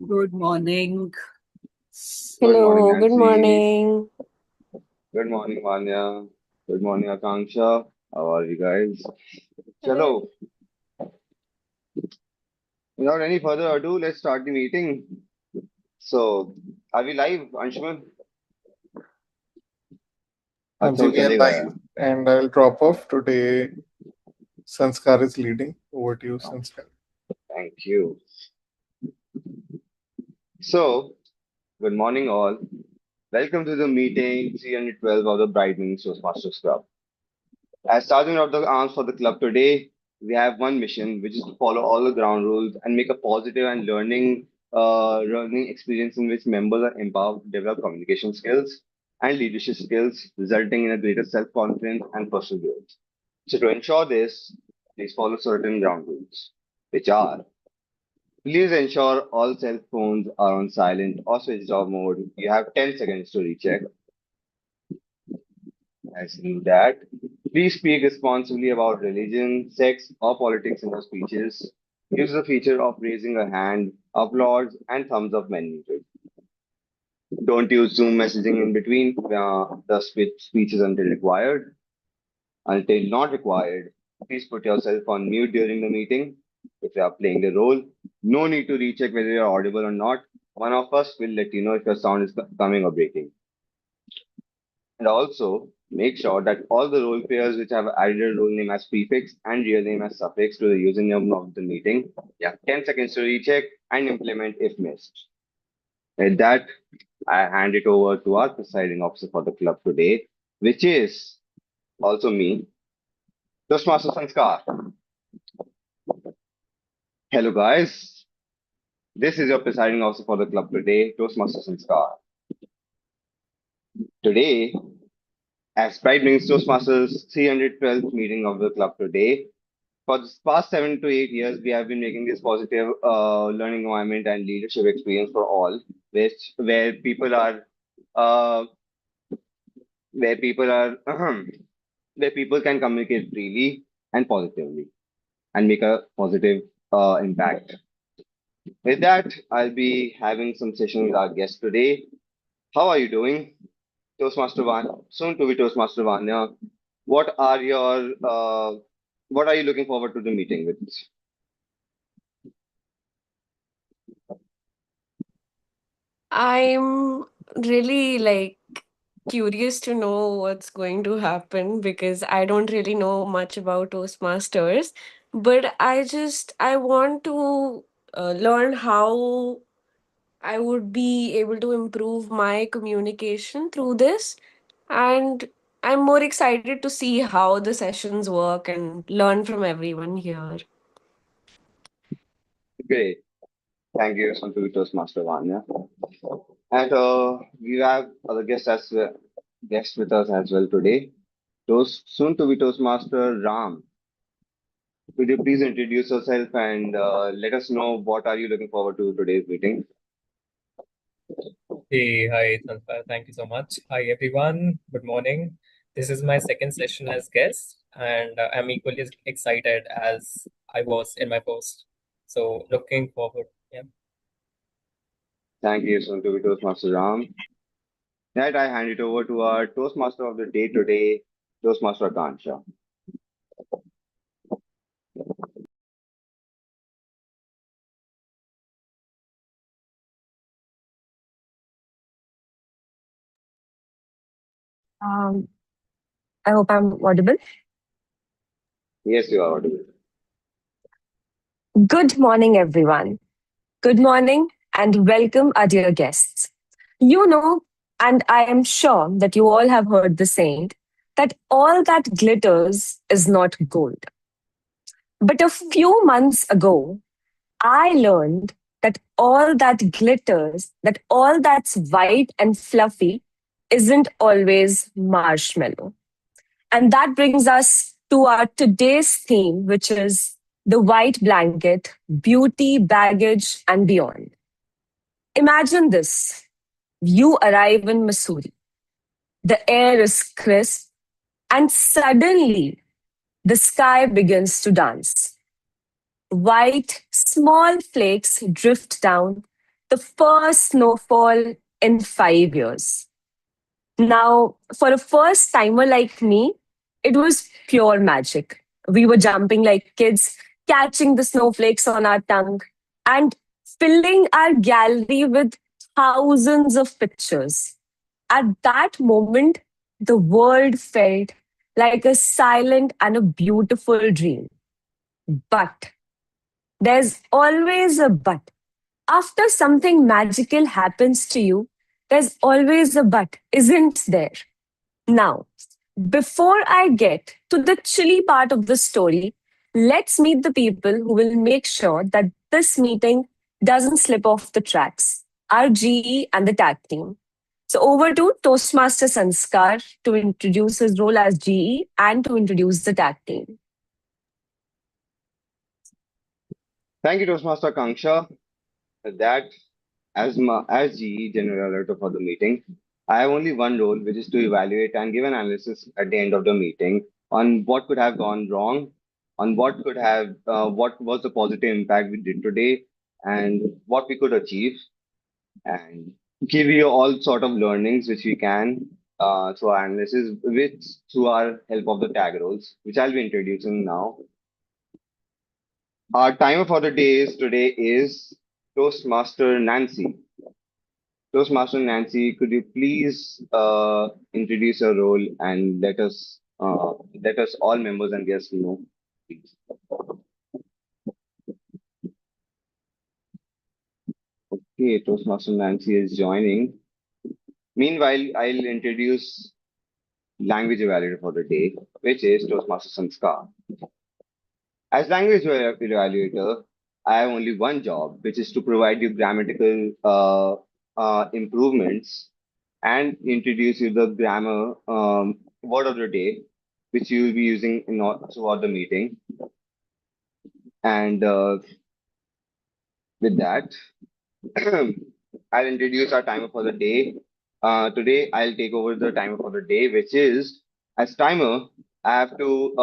Good morning. Good morning, Hello, good Nancy. morning. Good morning, Vanya. Good morning, Akanksha. How are you guys? Hello. Chalo, without any further ado, let's start the meeting. So, are we live, Anshuman? अच्छा Hanji, वो we are चलेगा यार. live, and I'll drop off. Today, Sanskar is leading. Over to you, Sanskar. Thank you. So, good morning, all. Welcome to the meeting 312 of the Brightening Toastmasters Club. As sergeant of the arms for the club today, we have one mission, which is to follow all the ground rules and make a positive and learning experience in which members are empowered to develop communication skills and leadership skills, resulting in a greater self-confidence and personal growth. So to ensure this, please follow certain ground rules, which are: please ensure all cell phones are on silent or switched off mode. You have 10 seconds to recheck. I see that. Please speak responsibly about religion, sex, or politics in your speeches. Use the feature of raising a hand, applause, and thumbs up when needed. Don't use Zoom messaging in between the speeches until required. Until not required, please put yourself on mute during the meeting. If you are playing the role, no need to recheck whether you are audible or not. One of us will let you know if your sound is coming or breaking. And also, make sure that all the role players which have added a role name as prefix and real name as suffix to the username of the meeting, you have 10 seconds to recheck and implement if missed. With that, I hand it over to our presiding officer for the club today, which is also me, Toastmaster Sanskar. Hello, guys. This is your presiding officer for the club today, Toastmaster Sanskar. Today, as Pride brings Toastmasters 312th meeting of the club today, for the past 7 to 8 years, we have been making this positive learning environment and leadership experience for all, which uh, where people are where people can communicate freely and positively and make a positive impact. With that, I'll be having some session with our guest today. How are you doing, Toastmaster Vanya? Soon to be Toastmaster Vanya. What are your what are you looking forward to the meeting with? I'm really curious to know what's going to happen because I don't really know much about Toastmasters, but I want to learn how I would be able to improve my communication through this, and I'm more excited to see how the sessions work and learn from everyone here. Great. Thank you, Santu Toastmaster Vanya. And we have other guests with us as well today. Soon to be Toastmaster Ram. Could you please introduce yourself and let us know what are you looking forward to today's meeting? Hey, hi, Sanskar. Thank you so much. Hi, everyone. Good morning. This is my second session as guest, and I'm equally as excited as I was in my first. So, looking forward. Yeah. Thank you, Soon to be Toastmaster Ram. Right, I hand it over to our Toastmaster of the day today, Toastmaster Akansha. Um, I hope I'm audible. Yes, you are audible. Good morning, everyone. Good morning and welcome, our dear guests. You know, and I am sure that you all have heard the saying that all that glitters is not gold. But a few months ago, I learned that all that glitters, that all that's white and fluffy, isn't always marshmallow. And that brings us to our today's theme, which is the white blanket, beauty, baggage, and beyond. Imagine this: you arrive in Missouri, the air is crisp, and suddenly the sky begins to dance. White, small flakes drift down, the first snowfall in 5 years. Now, for a first timer like me, it was pure magic. We were jumping like kids, catching the snowflakes on our tongue, and filling our gallery with thousands of pictures. At that moment, the world felt like a silent and a beautiful dream. But there's always a but. After something magical happens to you, there's always a but, isn't there? Now, before I get to the chilly part of the story, let's meet the people who will make sure that this meeting doesn't slip off the tracks, our GE and the tag team. So, over to Toastmaster Sanskar to introduce his role as GE and to introduce the tag team. Thank you, Toastmaster Kanksha. That as GE General Editor for the meeting, I have only one role, which is to evaluate and give an analysis at the end of the meeting on what could have gone wrong, on what was the positive impact we did today, and what we could achieve, and give you all sort of learnings which we can through our analysis, with through our help of the tag roles, which I'll be introducing now. Our timer for the today is Toastmaster Nancy. Toastmaster Nancy, could you please introduce your role and let us all members and guests know, please. Okay, Toastmaster Nancy is joining. Meanwhile, I'll introduce language evaluator for the day, which is Toastmaster Sanskar. As language evaluator, I have only one job, which is to provide you grammatical improvements and introduce you the grammar word of the day, which you will be using throughout the meeting. And with that, I'll introduce our timer for the day. Today, I'll take over the timer for the day, which is, as timer, I have to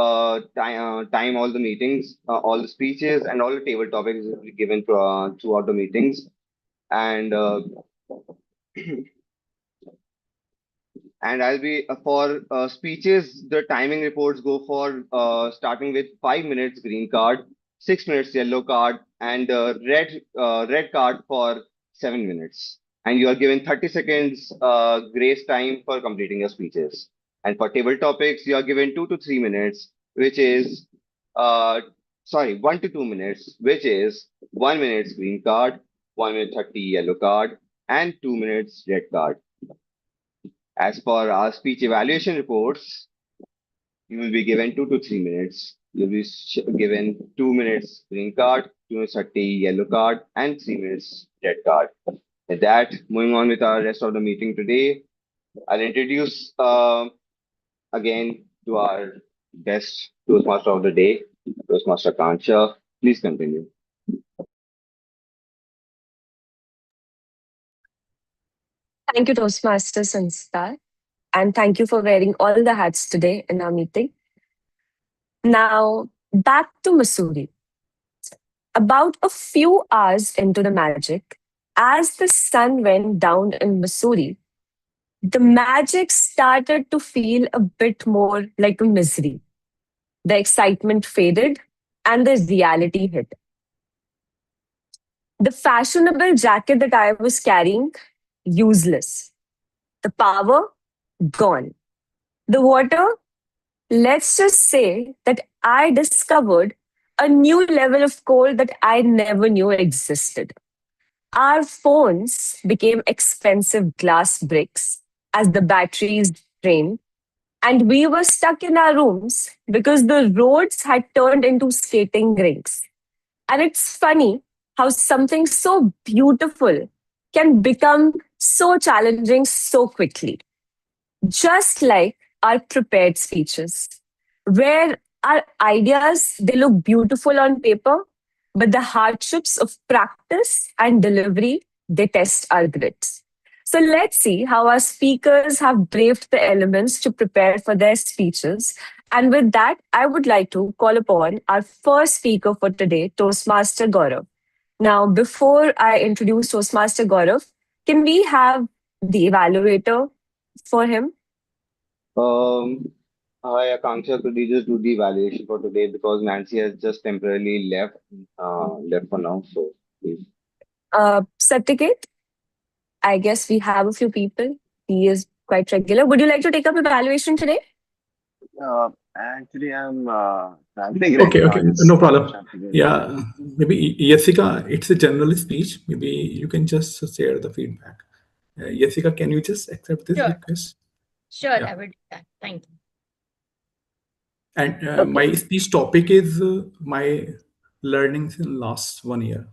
time all the meetings, all the speeches, and all the table topics will be given throughout the meetings. And and I'll be for speeches. The timing reports go for starting with 5 minutes green card, 6 minutes yellow card, and red card for 7 minutes. And you are given 30 seconds grace time for completing your speeches. And for table topics, you are given 2 to 3 minutes, which is 1 to 2 minutes, which is 1 minute green card, 1 minute 30 yellow card, and 2 minutes red card. As for our speech evaluation reports, you will be given 2 to 3 minutes. You'll be given 2 minutes green card, 2 minutes 30 yellow card, and 3 minutes red card. With that, moving on with our rest of the meeting today, I'll introduce again to our guest Toastmaster of the day, Toastmaster Kanksha. Please continue. Thank you, Toastmaster Sanskar. And thank you for wearing all the hats today in our meeting. Now, back to Missouri. About a few hours into the magic, as the sun went down in Missouri, the magic started to feel a bit more like a misery. The excitement faded and the reality hit. The fashionable jacket that I was carrying, useless. The power, gone. The water, let's just say that I discovered a new level of coal that I never knew existed. Our phones became expensive glass bricks as the batteries drained, and we were stuck in our rooms because the roads had turned into skating rinks. And it's funny how something so beautiful can become so challenging so quickly. Just like our prepared speeches, where our ideas, they look beautiful on paper, but the hardships of practice and delivery, they test our grits. So let's see how our speakers have braved the elements to prepare for their speeches. And with that, I would like to call upon our first speaker for today, Toastmaster Gaurav. Now, before I introduce Toastmaster Gaurav, can we have the evaluator for him? Um, Hi, Akanksha, could you just do the evaluation for today because Nancy has just temporarily left for now. So please. Satyaket, I guess we have a few people. He is quite regular. Would you like to take up evaluation today? Actually, I'm traveling right Okay, now. okay, I no just problem. have to get Yeah, maybe Jessica, it's a general speech. Maybe you can just share the feedback. Jessica, can you just accept this Sure, request? sure, Yeah. I will do that. Thank you. And Okay. my speech topic is my learnings in last 1 year.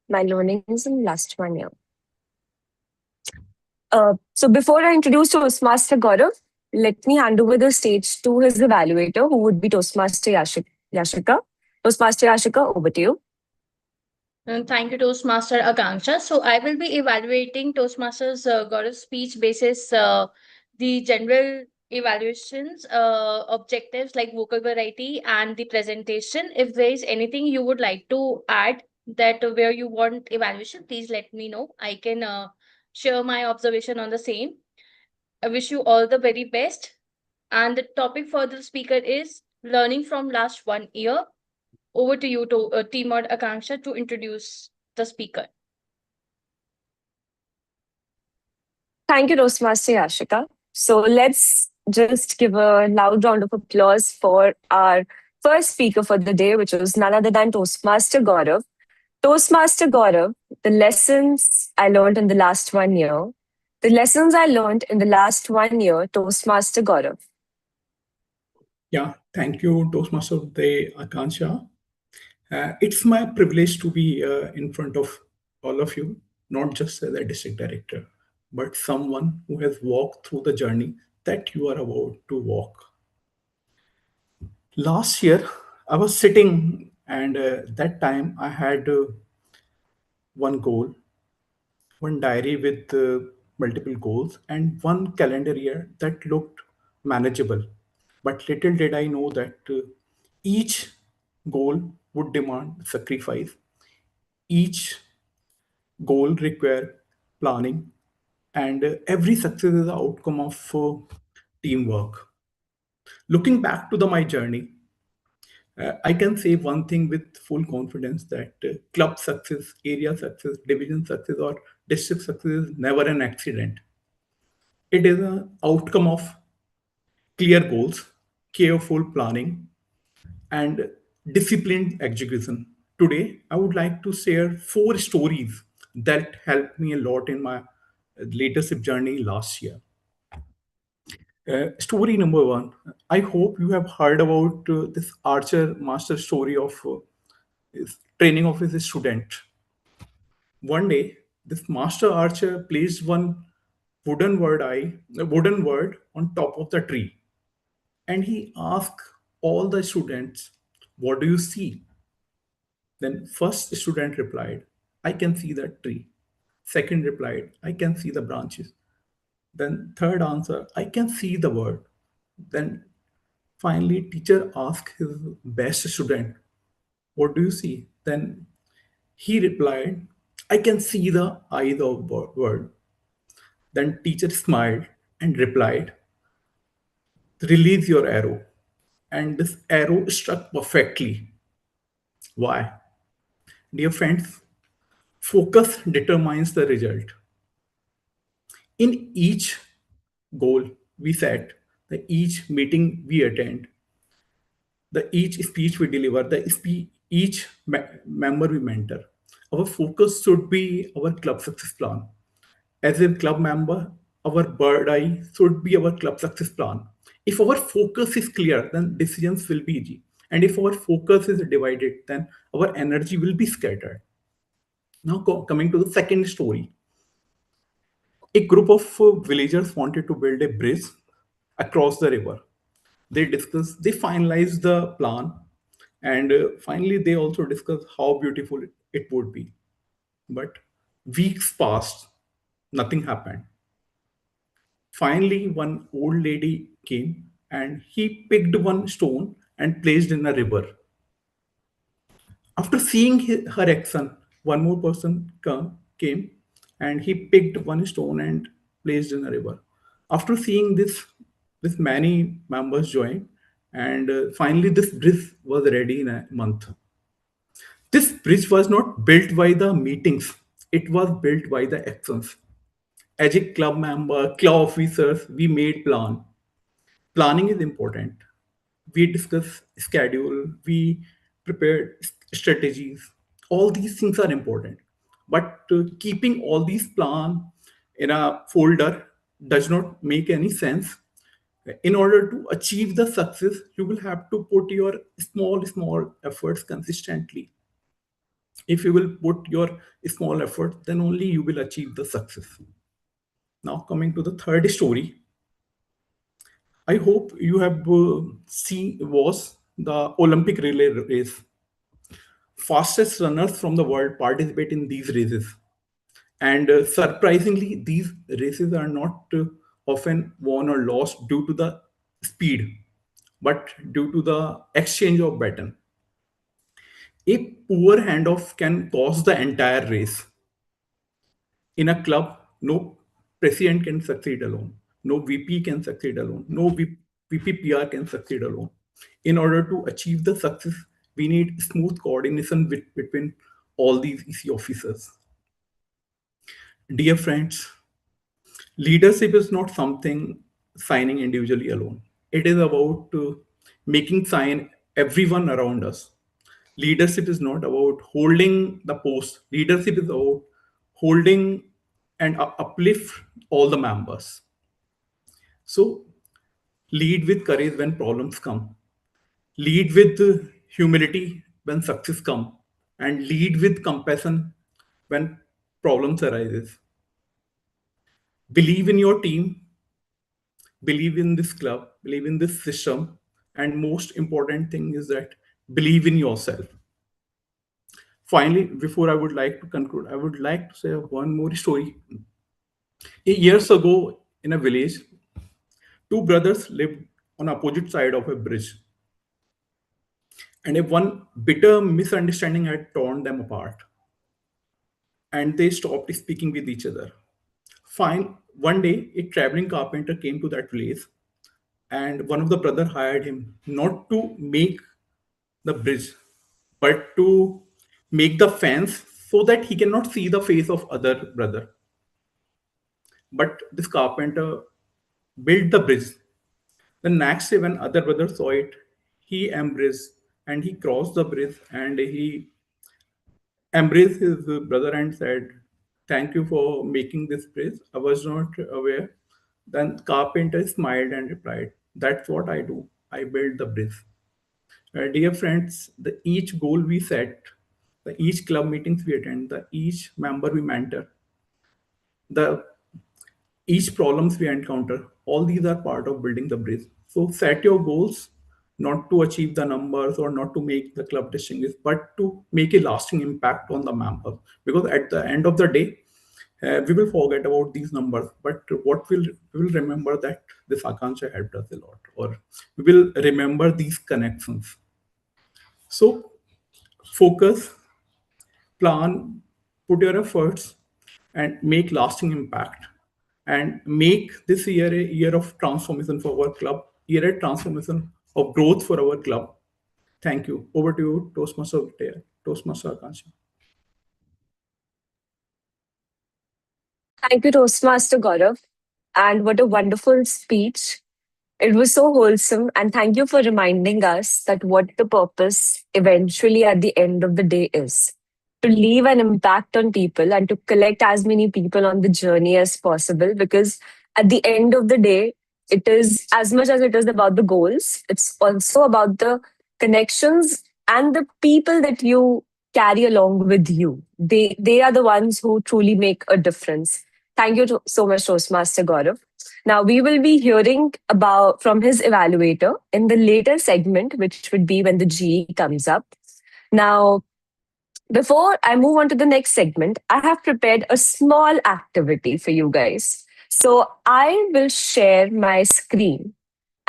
My learnings in last 1 year. So before I introduce Toastmaster Gaurav, let me hand over the stage to his evaluator, who would be Toastmaster Yashika. Toastmaster Yashika, over to you. Thank you, Toastmaster Akanksha. So I will be evaluating Toastmasters Gaurav's speech basis the general evaluations, objectives like vocal variety and the presentation. If there is anything you would like to add that where you want evaluation, please let me know. I can share my observation on the same. I wish you all the very best. And the topic for the speaker is learning from last 1 year. Over to you, to Timur Akanksha, to introduce the speaker. Thank you, Toastmaster Yashika. So let's just give a loud round of applause for our first speaker for the day, which was none other than Toastmaster Gaurav. Toastmaster Gaurav, the lessons I learned in the last 1 year. The lessons I learned in the last 1 year, Toastmaster Gaurav. Yeah, thank you, Toastmaster of the Akansha. It's my privilege to be in front of all of you, not just as a district director, but someone who has walked through the journey that you are about to walk. Last year, I was sitting, and that time I had one goal, one diary with multiple goals, and one calendar year that looked manageable. But little did I know that each goal would demand sacrifice. Each goal require planning, and every success is the outcome of teamwork. Looking back to my journey, I can say one thing with full confidence that club success, area success, division success, or district success is never an accident. It is an outcome of clear goals, careful planning, and disciplined execution. Today, I would like to share 4 stories that helped me a lot in my leadership journey last year. Story number one. I hope you have heard about this Archer master story of his training of his student. One day, this master archer placed one wooden word on top of the tree, and he asked all the students, "What do you see?" Then first student replied, "I can see the tree." Second replied, "I can see the branches." Then third answer, "I can see the word." Then finally teacher asked his best student, "What do you see?" Then he replied, "I can see the eye of word." Then teacher smiled and replied, "Release your arrow." And this arrow struck perfectly. Why? Dear friends, focus determines the result. In each goal we set, the each meeting we attend, the each speech we deliver, each member we mentor, our focus should be our club success plan. As a club member, our bird eye should be our club success plan. If our focus is clear, then decisions will be easy. And if our focus is divided, then our energy will be scattered. Now, coming to the second story, a group of villagers wanted to build a bridge across the river. They finalized the plan, and finally, they also discussed how beautiful it would be. But weeks passed, nothing happened. Finally, one old lady came and he picked one stone and placed in a river. After seeing her action, one more person came and he picked one stone and placed in the river. After seeing this many members joined, and finally this bridge was ready in a month. This bridge was not built by the meetings; it was built by the actions. As a club member, club officers, we made plan. Planning is important. We discuss schedule, we prepare strategies. All these things are important. But keeping all these plan in a folder does not make any sense. In order to achieve the success, you will have to put your small efforts consistently. If you will put your small effort, then only you will achieve the success. Now coming to the third story, I hope you have seen was the Olympic relay race. Fastest runners from the world participate in these races, and surprisingly, these races are not often won or lost due to the speed, but due to the exchange of baton. A poor handoff can cost the entire race. In a club, no president can succeed alone, no VP can succeed alone, no VPPR can succeed alone. In order to achieve the success, we need smooth coordination between all these EC officers. Dear friends, leadership is not something signing individually alone. It is about making sign everyone around us. Leadership is not about holding the post. Leadership is about holding and uplift all the members. So lead with courage when problems come. Lead with humility when success come, and lead with compassion when problems arises. Believe in your team, believe in this club, believe in this system, and most important thing is that believe in yourself. Finally, before I would like to conclude, I would like to say one more story. Years ago, in a village, two brothers lived on opposite side of a bridge, and a one bitter misunderstanding had torn them apart, and they stopped speaking with each other. Fine, one day a traveling carpenter came to that village, and one of the brother hired him not to make the bridge, but to make the fence so that he cannot see the face of other brother. But this carpenter built the bridge. The next day, when other brother saw it, he embraced and he crossed the bridge and he embraced his brother and said, "Thank you for making this bridge. I was not aware." Then carpenter smiled and replied, "That's what I do. I build the bridge." Dear friends, the each goal we set, the each club meetings we attend, the each member we mentor, the each problems we encounter, all these are part of building the bridge. So set your goals not to achieve the numbers or not to make the club distinguished, but to make a lasting impact on the member. Because at the end of the day, we will forget about these numbers, but what we will remember that this Akansha helped us a lot, or we will remember these connections. So focus, plan, put your efforts, and make lasting impact. And make this year a year of transformation for our club, year a transformation of growth for our club. Thank you. Over to you, Toastmaster Akansha. Thank you, Toastmaster Gaurav. And what a wonderful speech. It was so wholesome. And thank you for reminding us that what the purpose eventually at the end of the day is to leave an impact on people and to collect as many people on the journey as possible. Because at the end of the day, it is as much as it is about the goals, it's also about the connections and the people that you carry along with you. They are the ones who truly make a difference. Thank you so much, Toastmaster Gaurav. Now we will be hearing about from his evaluator in the later segment, which would be when the GE comes up. Now, before I move on to the next segment, I have prepared a small activity for you guys. So I will share my screen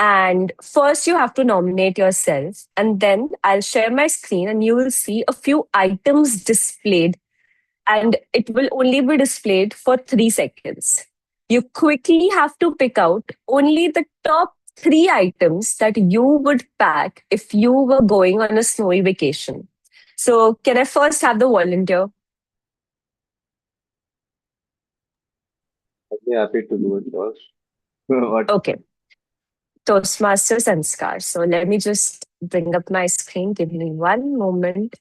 And first, you have to nominate yourself, and then I'll share my screen, and you will see a few items displayed, and it will only be displayed for 3 seconds. You quickly have to pick out only the top 3 items that you would pack if you were going on a snowy vacation. So, can I first have the volunteer? I'd be happy to do it first. What? Okay. Toastmaster Sanskar. So let me just bring up my screen. Give me one moment.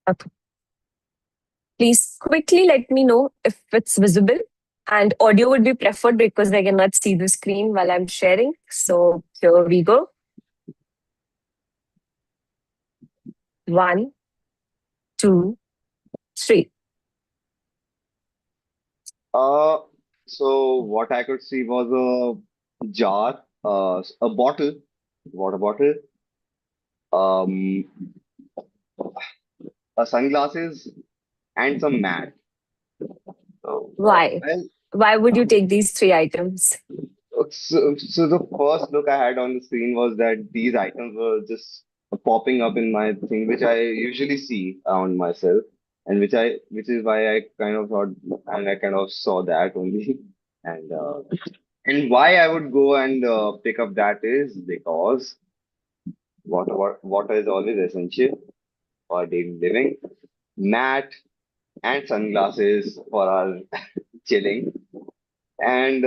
Okay. Please quickly let me know if it's visible. And audio would be preferred because I cannot see the screen while I'm sharing. So here we go. 1, 2, 3. So what I could see was a jar, a bottle, water bottle, um, sunglasses, and some mat. So, Why? well, Why would you take these 3 items? so the first look I had on the screen was that these items were just popping up in my thing, which I usually see around myself, and which is why I kind of thought, and I kind of saw that only, and why I would go and pick up that is because water is always essential for daily living. Mat and sunglasses for our chilling, and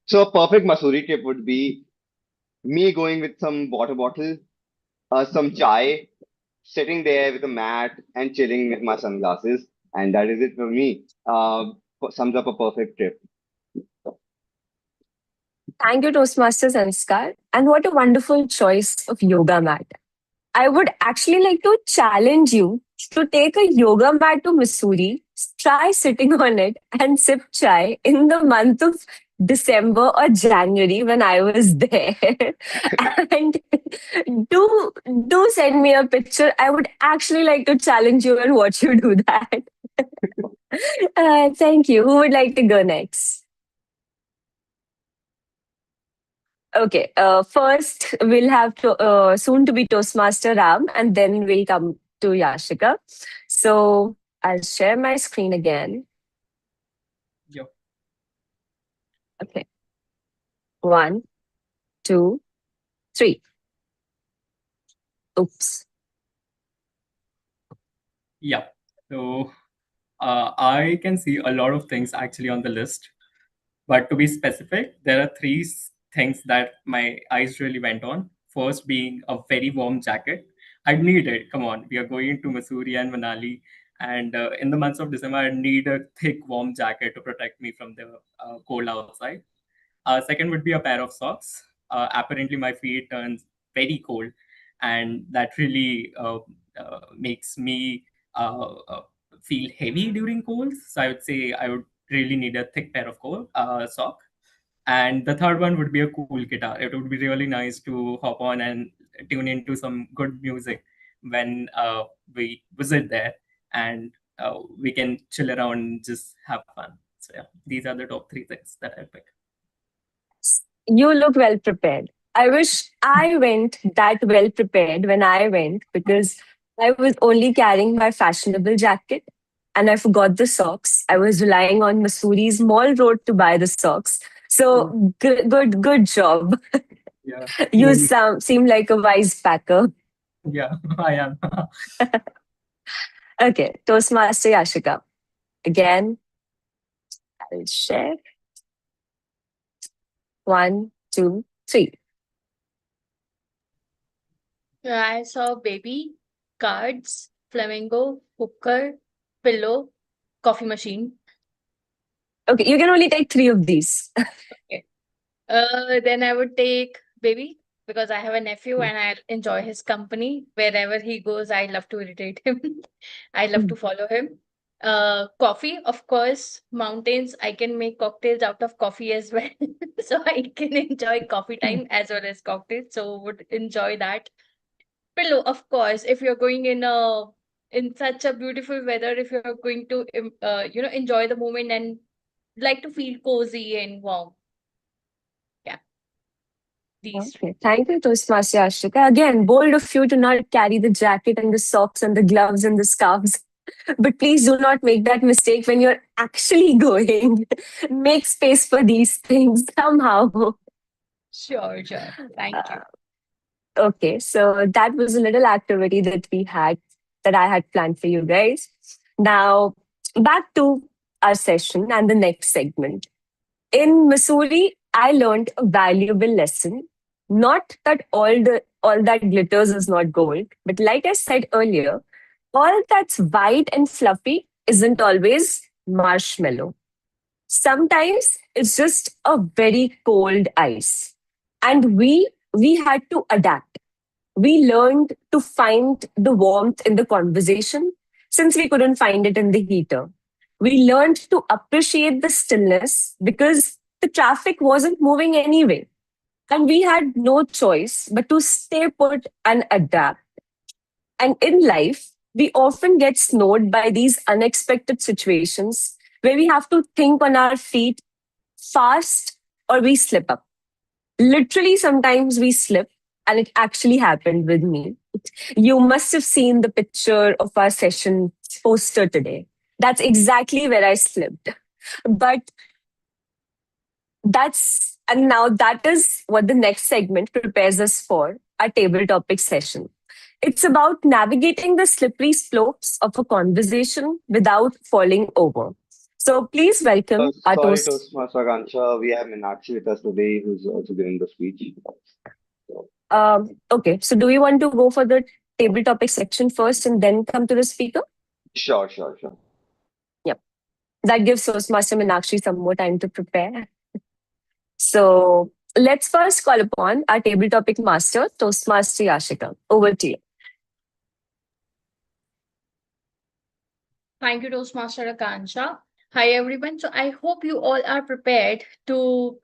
so a perfect Masuri trip would be me going with some water bottle, some chai, sitting there with a mat and chilling with my sunglasses, and that is it for me. Sums up a perfect trip. Thank you, Toastmaster Sanskar. And what a wonderful choice of yoga mat. I would actually like to challenge you to take a yoga mat to Missouri, try sitting on it, and sip chai in the month of December or January when I was there. And do send me a picture. I would actually like to challenge you and watch you do that. Thank you. Who would like to go next? Okay. First, we'll have to soon to be Toastmaster Ram, and then we'll come to Yashika. So I'll share my screen again. Yep. Okay. 1, 2, 3. Oops. Yeah. So I can see a lot of things actually on the list. But to be specific, there are things that my eyes really went on. First being a very warm jacket. I need it. Come on, we are going to Missouri and Manali, and in the months of December, I need a thick, warm jacket to protect me from the cold outside. Second would be a pair of socks. Apparently, my feet turns very cold, and that really makes me feel heavy during colds. So I would say I would really need a thick pair of sock. And the third one would be a cool guitar. It would be really nice to hop on and tune into some good music when we visit there, and we can chill around and just have fun. So yeah, these are the top 3 things that I pick. You look well prepared. I wish I went that well prepared when I went because I was only carrying my fashionable jacket and I forgot the socks. I was relying on Missouri's mall road to buy the socks. So good job. Yeah. You seem like a wise packer. Yeah, I am. Okay, Toastmaster Yashika. Again, I'll share. 1, 2, 3. I saw baby, cards, flamingo, cooker, pillow, coffee machine. Okay, you can only take 3 of these. Okay. Then I would take baby because I have a nephew and I enjoy his company. Wherever he goes, I love to irritate him. I love to follow him. Coffee, of course. Mountains. I can make cocktails out of coffee as well, so I can enjoy coffee time as well as cocktails. So would enjoy that. Pillow, of course. If you're going in such a beautiful weather if you're going to enjoy the moment and like to feel cozy and warm. Yeah, these two. Okay, thank you, Toastmaster Ashika. Again, bold of you to not carry the jacket and the socks and the gloves and the scarves. But please do not make that mistake when you're actually going. Make space for these things somehow. Sure. Thank you. Okay, so that was a little activity that I had planned for you guys. Now, back to our session and the next segment. In Missouri, I learned a valuable lesson. Not that all that glitters is not gold, but like I said earlier, all that's white and fluffy isn't always marshmallow. Sometimes it's just a very cold ice. And we had to adapt. We learned to find the warmth in the conversation since we couldn't find it in the heater. We learned to appreciate the stillness because the traffic wasn't moving anyway. And we had no choice but to stay put and adapt. And in life, we often get snowed by these unexpected situations where we have to think on our feet fast or we slip up. Literally, sometimes we slip, and it actually happened with me. You must have seen the picture of our session poster today. That's exactly where I slipped. But now that is what the next segment prepares us for, our table topic session. It's about navigating the slippery slopes of a conversation without falling over. So please welcome our Sorry, toast. Toastmaster Akansha. We have Meenakshi with us today, who's also giving the speech. Okay, so do we want to go for the table topic section first and then come to the speaker? Sure. Yep. That gives Toastmaster Meenakshi some more time to prepare. So let's first call upon our table topic master, Toastmaster Yashika. Over to you. Thank you, Toastmaster Akansha. Hi, everyone. So I hope you all are prepared to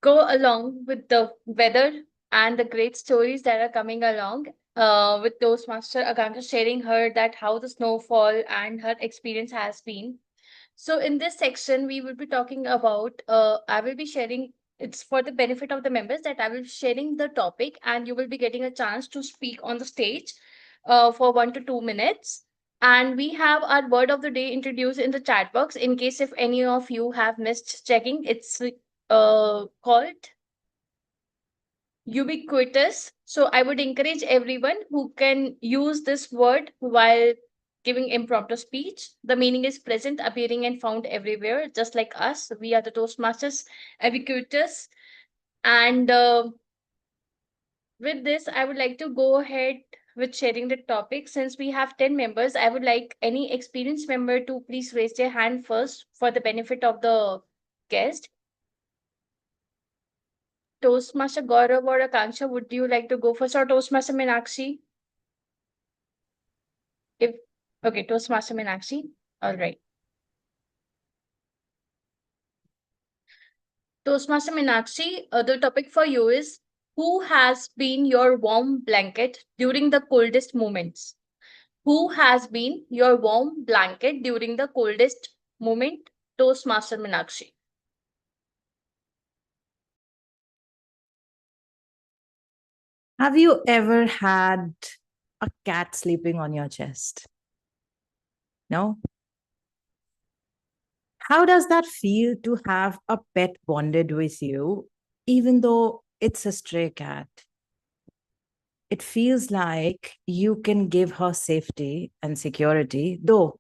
go along with the weather and the great stories that are coming along. With Toastmaster Akansha sharing her that how the snowfall and her experience has been. So in this section, we will be talking about. I will be sharing. It's for the benefit of the members that I will be sharing the topic, and you will be getting a chance to speak on the stage, for 1 to 2 minutes. And we have our word of the day introduced in the chat box. In case if any of you have missed checking, it's called ubiquitous. So I would encourage everyone who can use this word while giving impromptu speech. The meaning is present, appearing, and found everywhere, just like us. We are the Toastmasters, ubiquitous. And with this, I would like to go ahead with sharing the topic. Since we have 10 members, I would like any experienced member to please raise their hand first for the benefit of the guest. Toastmaster Gaurav or Akanksha, would you like to go first, or Toastmaster Meenakshi? Okay, Toastmaster Meenakshi. All right. Toastmaster Meenakshi, the topic for you is, who has been your warm blanket during the coldest moments? Who has been your warm blanket during the coldest moment? Toastmaster Meenakshi. Have you ever had a cat sleeping on your chest? No? How does that feel to have a pet bonded with you, even though it's a stray cat? It feels like you can give her safety and security, though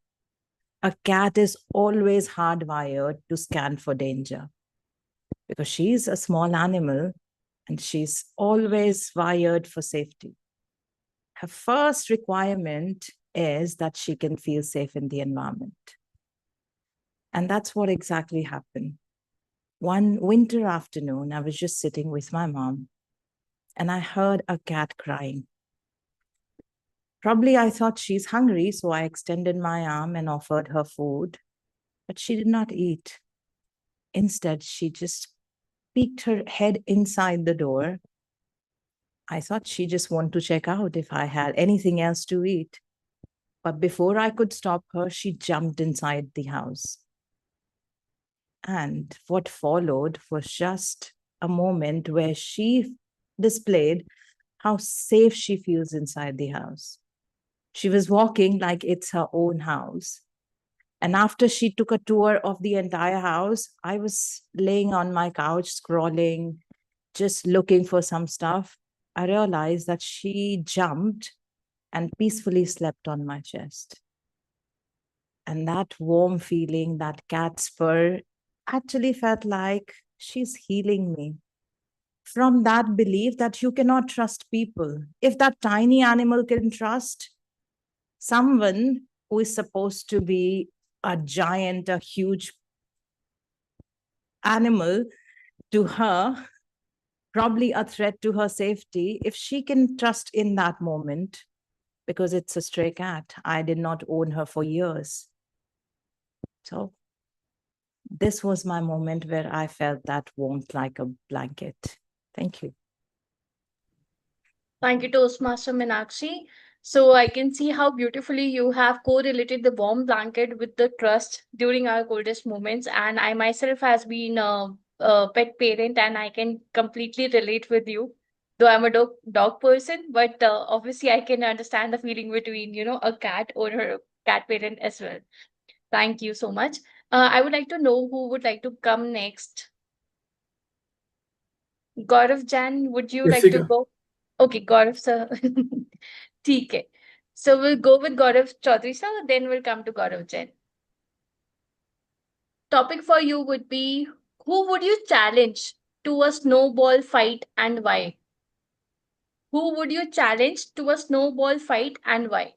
a cat is always hardwired to scan for danger because she's a small animal and she's always wired for safety. Her first requirement is that she can feel safe in the environment. And that's what exactly happened. One winter afternoon, I was just sitting with my mom and I heard a cat crying. Probably I thought she's hungry, so I extended my arm and offered her food, but she did not eat. Instead, she just peeked her head inside the door. I thought she just wanted to check out if I had anything else to eat. But before I could stop her, she jumped inside the house. And what followed was just a moment where she displayed how safe she feels inside the house. She was walking like it's her own house. And after she took a tour of the entire house, I was laying on my couch, scrolling, just looking for some stuff. I realized that she jumped and peacefully slept on my chest. And that warm feeling, that cat's fur, actually felt like she's healing me. From that belief that you cannot trust people. If that tiny animal can trust someone who is supposed to be a giant, a huge animal to her, probably a threat to her safety, if she can trust in that moment, because it's a stray cat, I did not own her for years. So this was my moment where I felt that warmth like a blanket. Thank you. Thank you, Toastmaster Meenakshi. So I can see how beautifully you have correlated the warm blanket with the trust during our coldest moments. And I myself has been a pet parent, and I can completely relate with you. Though I'm a dog person, but obviously I can understand the feeling between a cat or a cat parent as well. Thank you so much. I would like to know who would like to come next. Gaurav Jan, would you like to Jessica. go? Okay, Gaurav sir. ठीक है. So we'll go with Gaurav Chaudhary sir, then we'll come to Gaurav Jain. Topic for you would be, who would you challenge to a snowball fight and why? Who would you challenge to a snowball fight and why?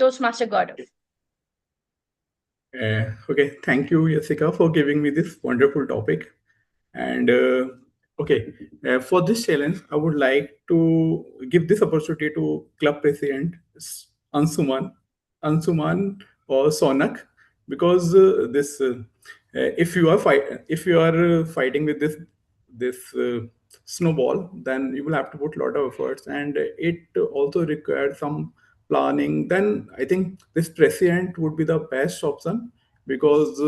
Toastmaster Gaurav. Okay, thank you, Jessica, for giving me this wonderful topic. And okay, for this challenge, I would like to give this opportunity to club president Ansuman, Ansuman or Sonak, because if you are fighting with this snowball, then you will have to put a lot of efforts, and it also requires some planning. Then I think this president would be the best option, because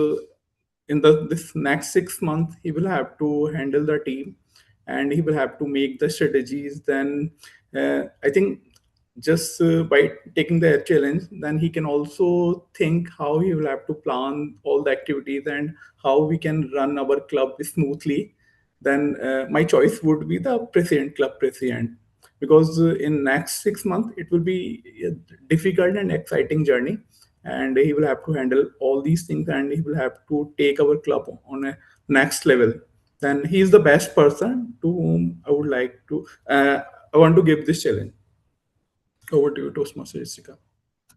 in this next 6 months he will have to handle the team, and he will have to make the strategies. Then I think just by taking the challenge, then he can also think how he will have to plan all the activities and how we can run our club smoothly. Then my choice would be the president, club president, because in next 6 months it will be a difficult and exciting journey, and he will have to handle all these things, and he will have to take our club on a next level. Then he is the best person to whom I want to give this challenge. Over to you, Toastmaster Jessica.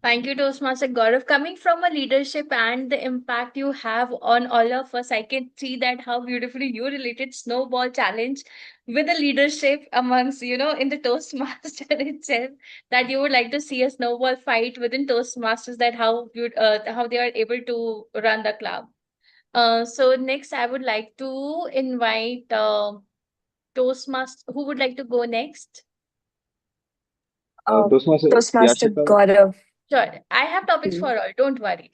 Thank you, Toastmaster Gaurav. Coming from a leadership and the impact you have on all of us, I can see that how beautifully you related snowball challenge with the leadership amongst, in the Toastmaster itself, that you would like to see a snowball fight within Toastmasters, that how they are able to run the club. So next, I would like to invite Toastmaster. Who would like to go next? Toastmaster Toastmaster Yashika. Gaurav. Sure, I have topics for all. Don't worry.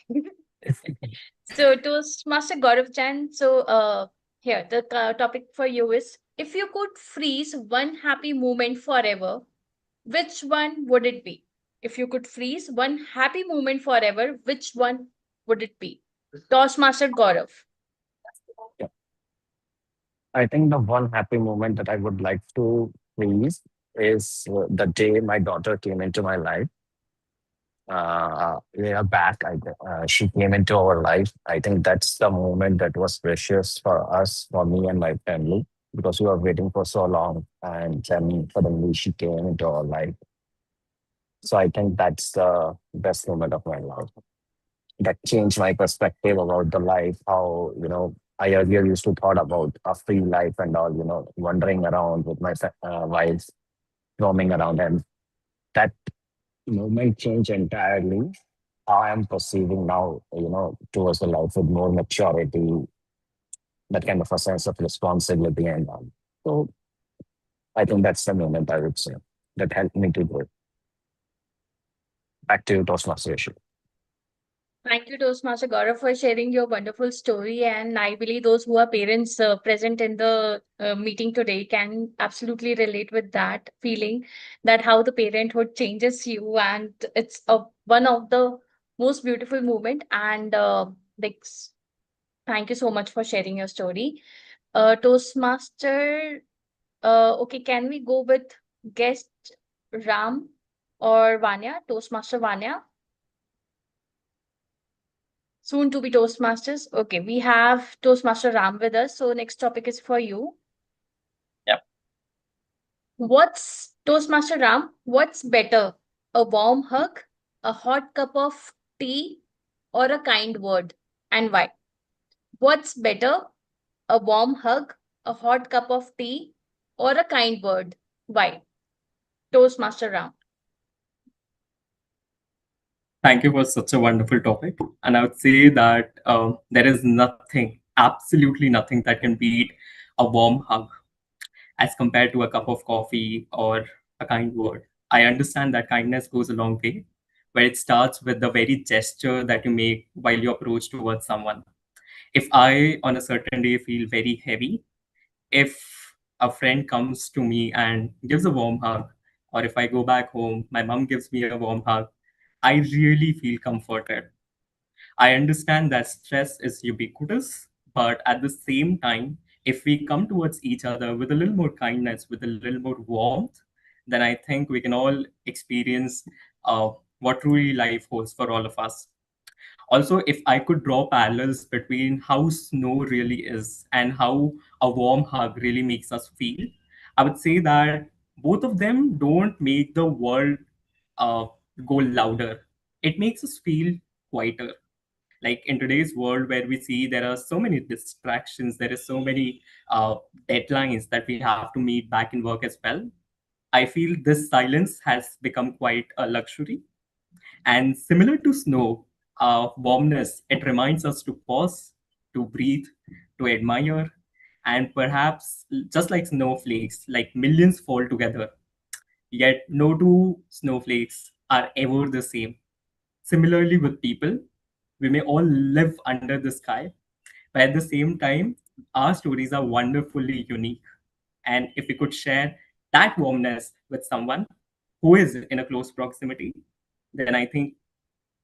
So, Toastmaster Gaurav Chan. So, here the topic for you is: if you could freeze one happy moment forever, which one would it be? If you could freeze one happy moment forever, which one would it be? Toastmaster Gaurav. I think the one happy moment that I would like to freeze is the day my daughter came into my life. Yeah, back, she came into our life. I think that's the moment that was precious for us, for me and my family, because we were waiting for so long, and then suddenly she came into our life. So I think that's the best moment of my life. That changed my perspective about the life. How, I earlier used to thought about a free life and all, wandering around with my wife, roaming around, and that moment changed entirely how I'm perceiving now, towards the life with more maturity, that kind of a sense of responsibility and all. So I think that's the moment I would say that helped me to grow. Back to you, Toastmaster Rishi. Thank you, Toastmaster Gaurav, for sharing your wonderful story. And I believe those who are parents present in the meeting today can absolutely relate with that feeling, that how the parenthood changes you. And it's one of the most beautiful moment. And like, thank you so much for sharing your story. Toastmaster, okay, can we go with guest Ram or Vanya? Toastmaster Vanya? Soon to be Toastmasters. Okay, we have Toastmaster Ram with us. So next topic is for you. Yep. What's Toastmaster Ram? What's better? A warm hug, a hot cup of tea, or a kind word? And why? What's better? A warm hug, a hot cup of tea, or a kind word? Why? Toastmaster Ram. Thank you for such a wonderful topic. And I would say that there is nothing, absolutely nothing that can beat a warm hug as compared to a cup of coffee or a kind word. I understand that kindness goes a long way, where it starts with the very gesture that you make while you approach towards someone. If I, on a certain day, feel very heavy, if a friend comes to me and gives a warm hug, or if I go back home, my mom gives me a warm hug, I really feel comforted. I understand that stress is ubiquitous, but at the same time, if we come towards each other with a little more kindness, with a little more warmth, then I think we can all experience what truly life holds for all of us. Also, if I could draw parallels between how snow really is and how a warm hug really makes us feel, I would say that both of them don't make the world uh, go louder. It makes us feel quieter. Like in today's world where we see there are so many distractions, there is so many deadlines that we have to meet back in work as well. I feel this silence has become quite a luxury, and similar to snow, warmness, it reminds us to pause, to breathe, to admire, and perhaps just like snowflakes, like millions fall together, yet no two snowflakes are ever the same. Similarly, with people, we may all live under the sky, but at the same time, our stories are wonderfully unique. And if we could share that warmness with someone who is in a close proximity, then I think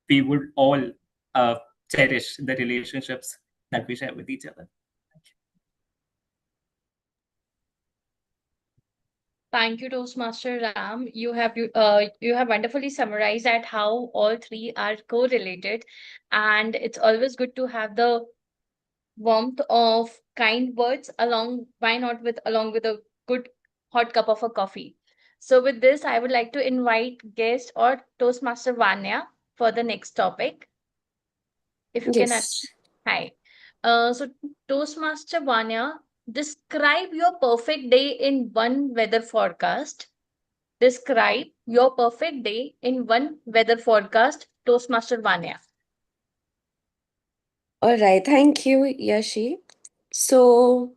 we would all uh, cherish the relationships that we share with each other. Thank you, Toastmaster Ram. You have wonderfully summarized at how all three are correlated, and it's always good to have the warmth of kind words along. Why not with along with a good hot cup of a coffee? So with this, I would like to invite guest or Toastmaster Vanya for the next topic. If you can, Yes. hi. So Toastmaster Vanya, describe your perfect day in one weather forecast. Describe your perfect day in one weather forecast, Toastmaster Vanya. All right. Thank you, Yashi. So,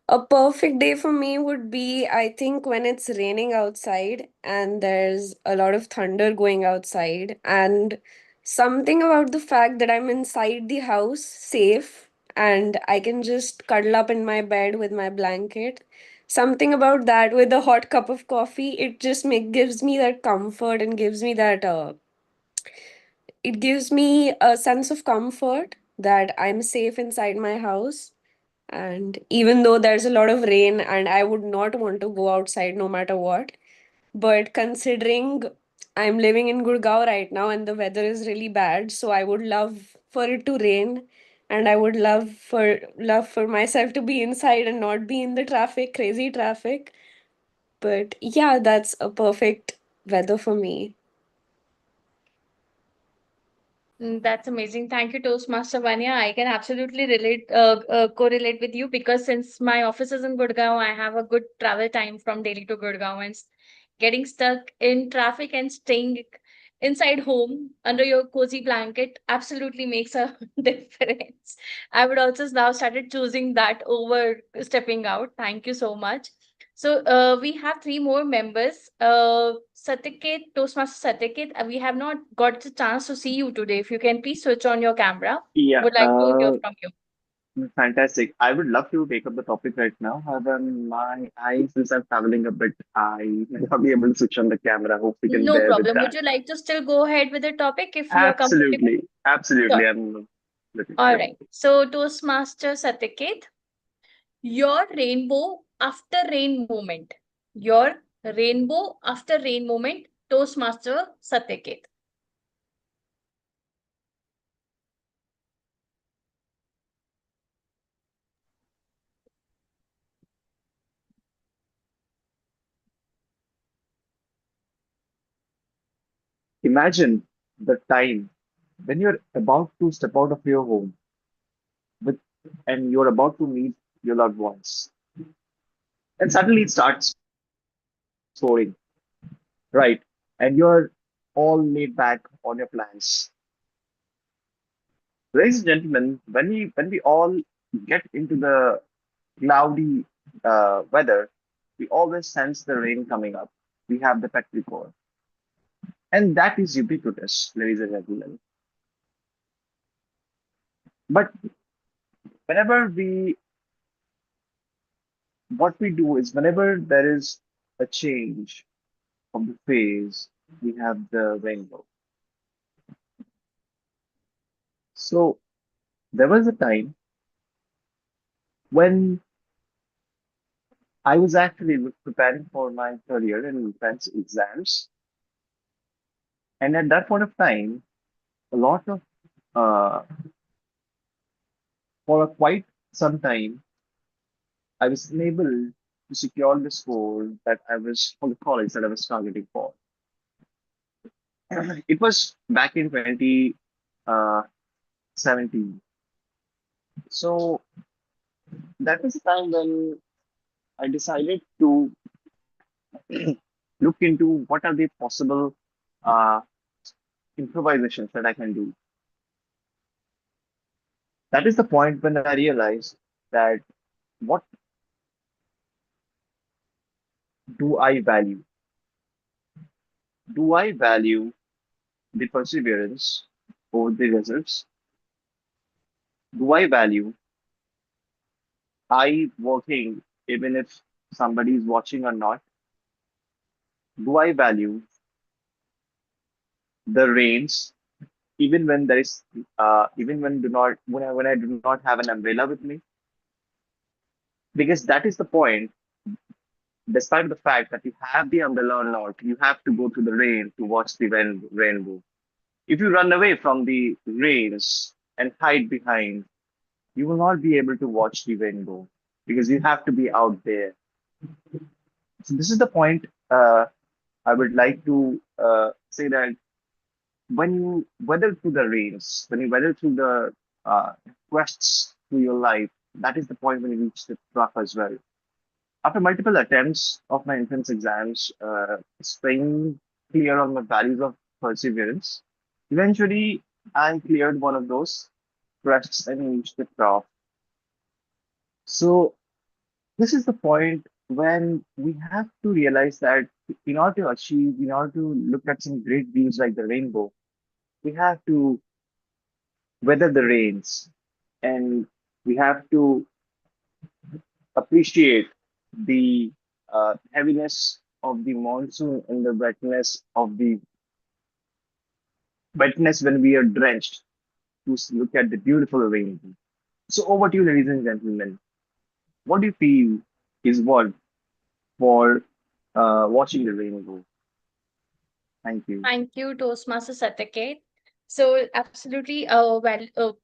a perfect day for me would be, I think, when it's raining outside and there's a lot of thunder going outside, and something about the fact that I'm inside the house safe and I can just cuddle up in my bed with my blanket. Something about that with a hot cup of coffee, it just gives me that comfort and gives me that it gives me a sense of comfort that I'm safe inside my house. And even though there's a lot of rain and I would not want to go outside no matter what, but considering I'm living in Gurgaon right now and the weather is really bad, so I would love for it to rain and I would love for myself to be inside and not be in the traffic, crazy traffic. But yeah, that's a perfect weather for me. That's amazing. Thank you, Toastmaster Vanya. I can absolutely correlate with you because since my office is in Gurgaon, I have a good travel time from Delhi to Gurgaon, and getting stuck in traffic and staying inside home under your cozy blanket absolutely makes a difference. I would also now started choosing that over stepping out. Thank you so much. So we have three more members. Satyakit, Toastmaster Satyakit, we have not got the chance to see you today. If you can please switch on your camera. Yeah, Would like to hear from you. fantastic. I would love to take up the topic right now. However, since I'm traveling a bit, I may not be able to switch on the camera. Hope you can No bear with problem. Would that. you like to still go ahead with the topic if you are comfortable? Absolutely. Absolutely. Sure. I'm looking. All Yep. right. So Toastmaster Satyakit, your rainbow after rain moment. Your rainbow after rain moment, Toastmaster Satyakit. Imagine the time when you're about to step out of your home with, and you're about to meet your loved ones. And suddenly it starts pouring, right? And you're all laid back on your plans. Ladies and gentlemen, when we all get into the cloudy weather, we always sense the rain coming up. We have the petrichor, and that is ubiquitous, ladies and gentlemen. But whenever we, what we do is whenever there is a change of the phase, we have the rainbow. So there was a time when I was actually preparing for my career in defense exams, and at that point of time, a lot of uh, for a quite some time, I was unable to secure the score that I was for the college that I was targeting for. It was back in 2017. So that was the time when I decided to look into what are the possible uh, improvisations that I can do. That is the point when I realized that what do I value? Do I value the perseverance over the results? Do I value I working even if somebody is watching or not? Do I value the rains even when there is even when I do not have an umbrella with me? Because that is the point. Despite the fact that you have the umbrella or not, you have to go through the rain to watch the rainbow. If you run away from the rains and hide behind, you will not be able to watch the rainbow because you have to be out there. So this is the point I would like to say that when you weather through the rains, when you weather through the quests through your life, that is the point when you reach the trough as well. After multiple attempts of my entrance exams, staying clear on my values of perseverance, eventually I cleared one of those quests and reached the top. So this is the point when we have to realize that in order to look at some great views like the rainbow, we have to weather the rains and we have to appreciate the heaviness of the monsoon and the wetness when we are drenched to look at the beautiful rainbow. So over to you, ladies and gentlemen. What do you feel is what for watching the rainbow? Thank you. Thank you, Toastmaster Satyakit. So absolutely,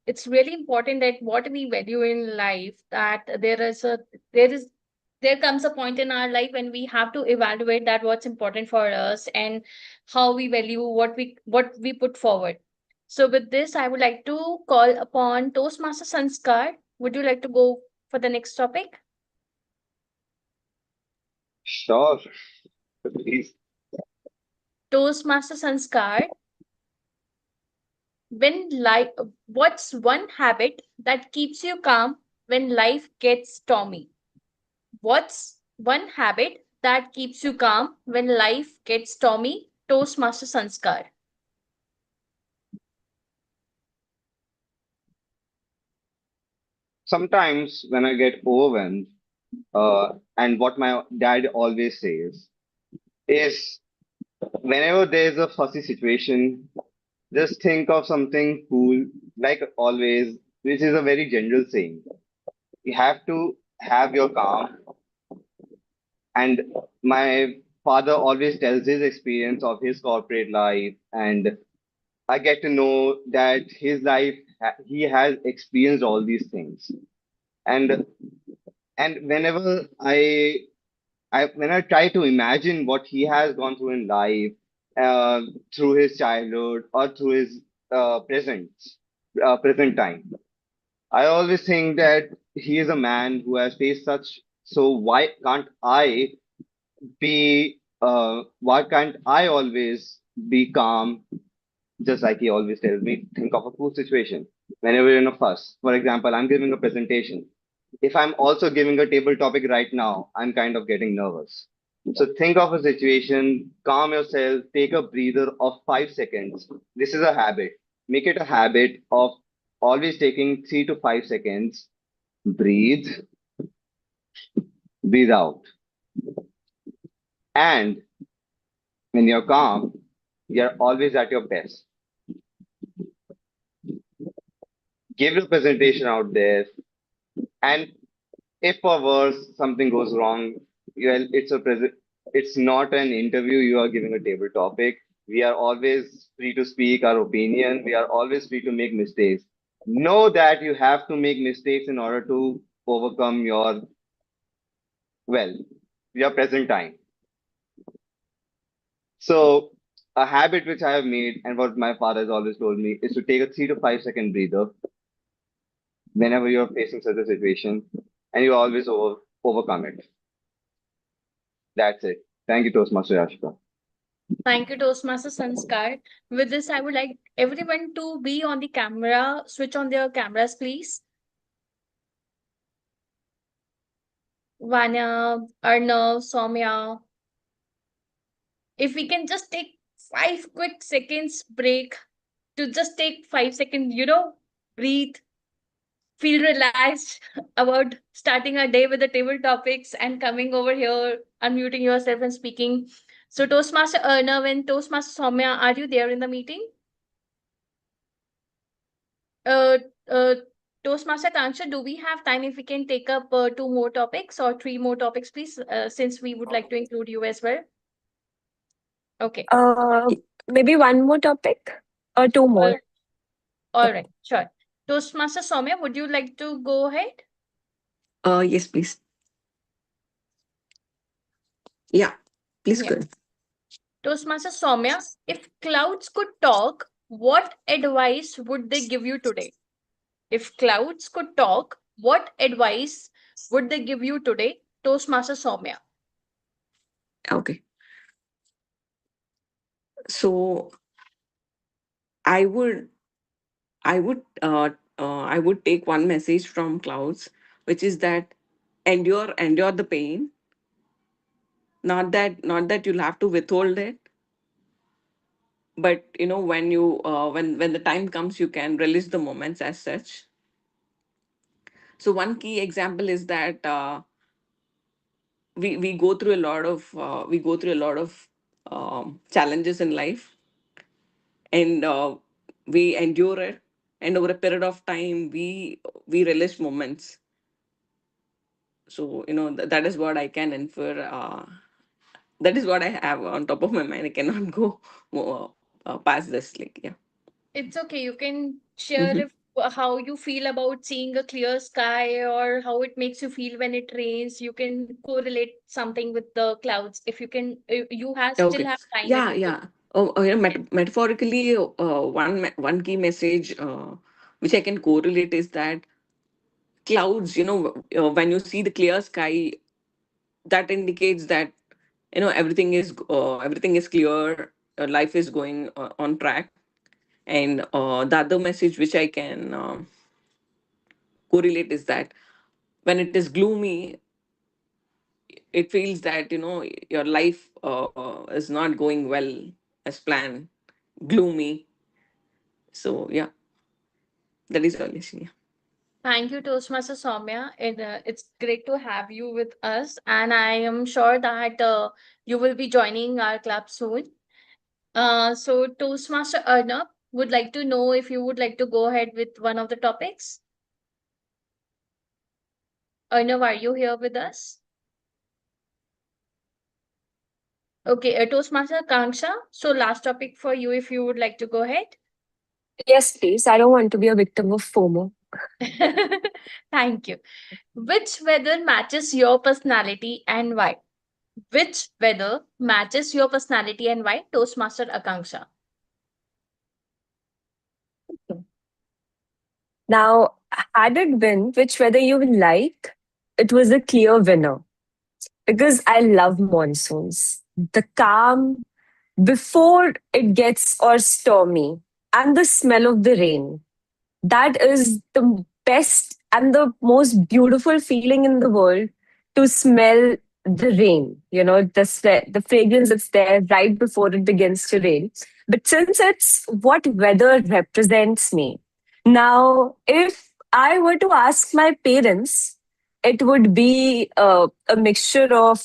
it's really important that what we value in life, that there is there comes a point in our life when we have to evaluate that what's important for us and how we value what we put forward. So with this, I would like to call upon Toastmaster Sanskar. Would you like to go for the next topic? Sure. Please. Toastmaster Sanskar, when life, what's one habit that keeps you calm when life gets stormy? What's One habit that keeps you calm when life gets stormy. Toastmaster Sanskar. Sometimes when I get overwhelmed, and what my dad always says is whenever there's a fussy situation, just think of something cool, like always, which is a very general saying. You have to have your calm. And my father always tells his experience of his corporate life, and I get to know that his life, he has experienced all these things. And whenever I when I try to imagine what he has gone through in life, through his childhood or through his present time, I always think that he is a man who has faced such. So why can't I always be calm, just like he always tells me, think of a cool situation. Whenever you're in a fuss, for example, I'm giving a presentation. If I'm also giving a table topic right now, I'm kind of getting nervous. So think of a situation, calm yourself, take a breather of 5 seconds. This is a habit. Make it a habit of always taking 3 to 5 seconds. Breathe, breathe out. And when you're calm, you're always at your best. Give your presentation out there, and if for worse something goes wrong, well, it's not an interview. You are giving a table topic. We are always free to speak our opinion. We are always free to make mistakes. Know that you have to make mistakes in order to overcome well, your present time. So a habit which I have made and what my father has always told me is to take a 3 to 5 second breather whenever you're facing such a situation, and you always overcome it. That's it. Thank you, Toastmaster Yashika. Thank you, Toastmaster Sanskar. With this, I would like everyone to be on the camera. Switch on their cameras, please. Vanya, Arnav, Soumya. If we can just take 5 quick seconds break to just take 5 seconds, breathe, feel relaxed about starting our day with the table topics and coming over here, unmuting yourself and speaking. So, Toastmaster Arnav and Toastmaster Soumya, are you there in the meeting? Uh, uh, Toastmaster Kansha, do we have time if we can take up 2 more topics or 3 more topics, please, since we would like to include you as well? Okay. Uh, Maybe one more topic or two All, more. all right, sure. Toastmaster Soumya, would you like to go ahead? Yes, please. Yeah, please Yeah. go. Toastmaster Soumya, if clouds could talk, what advice would they give you today? If clouds could talk, what advice would they give you today? Toastmaster Soumya. Okay. So I would, I would take one message from clouds, which is that endure the pain. Not that you'll have to withhold it, but when when the time comes, you can release the moments as such. So one key example is that we go through a lot of challenges in life, and we endure it, and over a period of time we relish moments. So that is what I can infer. That is what I have on top of my mind. I cannot go more, past this, like, yeah. It's okay. You can share Hmm. if how you feel about seeing a clear sky or how it makes you feel when it rains. You can correlate something with the clouds. If you can, you have still Okay. have time if Yeah, you could. yeah. Metaphorically, one key message which I can correlate is that clouds, when you see the clear sky, that indicates that everything is clear, life is going on track. And the other message which I can correlate is that when it is gloomy, it feels that your life is not going well as planned, gloomy. So yeah, that is all. Yeah. Thank you, Toastmaster Soumya. It's great to have you with us, and I am sure that you will be joining our club soon. So, Toastmaster Arnab would like to know if you would like to go ahead with one of the topics. Arnab, are you here with us? Okay, Toastmaster Kanksha. So, last topic for you, if you would like to go ahead. Yes, please. I don't want to be a victim of FOMO. Thank you. Which weather matches your personality and why? Which weather matches your personality and why? Toastmaster Akanksha. Now, had it been which weather you will like, it was a clear winner because I love monsoons. The calm before it gets or stormy and the smell of the rain. That is the best and the most beautiful feeling in the world, to smell the rain, the fragrance that's there right before it begins to rain. But since it's what weather represents me, now if I were to ask my parents, it would be a mixture of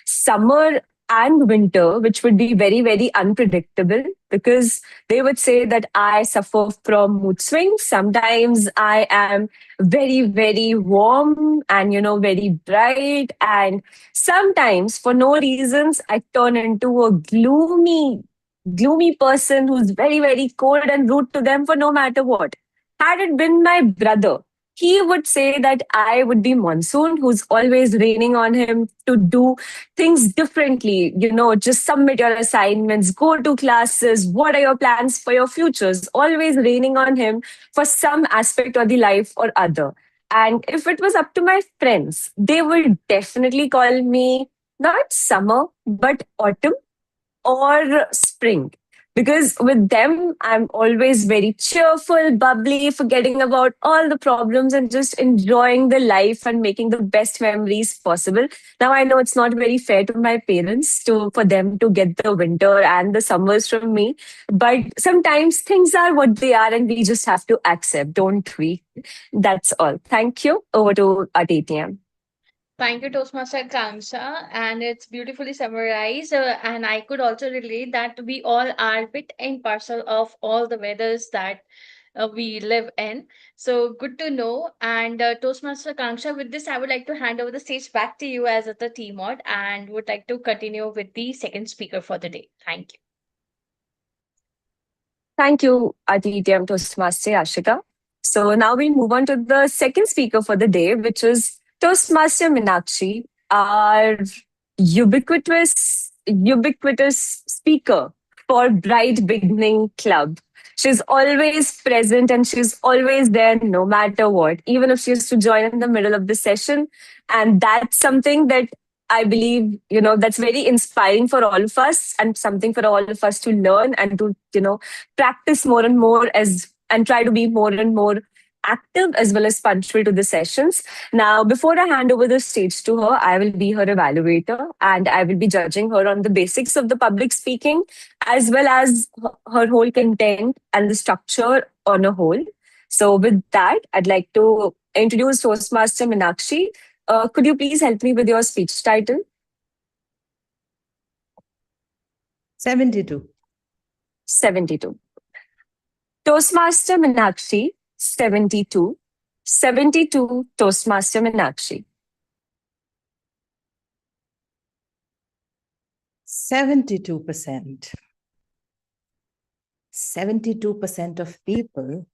summer and winter, which would be very, very unpredictable, because they would say that I suffer from mood swings. Sometimes I am very, very warm and, very bright. And sometimes, for no reasons, I turn into a gloomy person who's very, very cold and rude to them for no matter what. Had it been my brother, he would say that I would be Monsoon, who's always raining on him to do things differently, just submit your assignments, go to classes, what are your plans for your futures, always raining on him for some aspect of the life or other. And if it was up to my friends, they would definitely call me not summer, but autumn or spring. Because with them, I'm always very cheerful, bubbly, forgetting about all the problems and just enjoying the life and making the best memories possible. Now I know it's not very fair to my parents to for them to get the winter and the summers from me, but sometimes things are what they are and we just have to accept, don't we? That's all. Thank you. Over to Aditya. Thank you, Toastmaster Kanksha. And it's beautifully summarized. And I could also relate that we all are bit and parcel of all the weathers that we live in. So good to know. And Toastmaster Kanksha, with this, I would like to hand over the stage back to you as the team mod and would like to continue with the second speaker for the day. Thank you. Thank you, Aditya and Toastmaster Ashika. So now we'll move on to the second speaker for the day, which is Toastmaster Meenakshi, our ubiquitous speaker for Bright Beginning Club. She's always present and she's always there no matter what, even if she has to join in the middle of the session. And that's something that I believe, that's very inspiring for all of us and something for all of us to learn and to, practice more and more as and try to be more and more active as well as punctual to the sessions. Now, before I hand over the stage to her, I will be her evaluator and I will be judging her on the basics of the public speaking as well as her whole content and the structure on a whole. So, with that, I'd like to introduce Toastmaster Meenakshi. Could you please help me with your speech title? 72. 72. Toastmaster Meenakshi, 72. 72 Toastmaster Meenakshi. 72%. 72% of people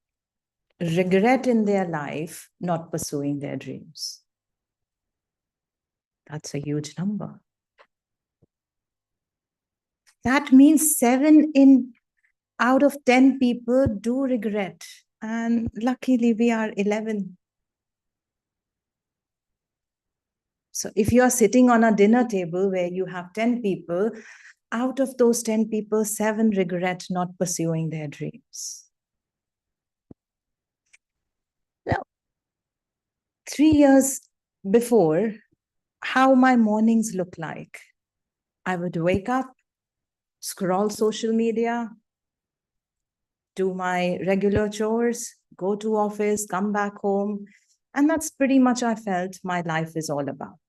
regret in their life not pursuing their dreams. That's a huge number. That means 7 out of 10 people do regret. And luckily, we are 11. So if you are sitting on a dinner table where you have 10 people, out of those 10 people, 7 regret not pursuing their dreams. Now, 3 years before, how my mornings look like. I would wake up, scroll social media, do my regular chores, go to office, come back home. And that's pretty much I felt my life is all about.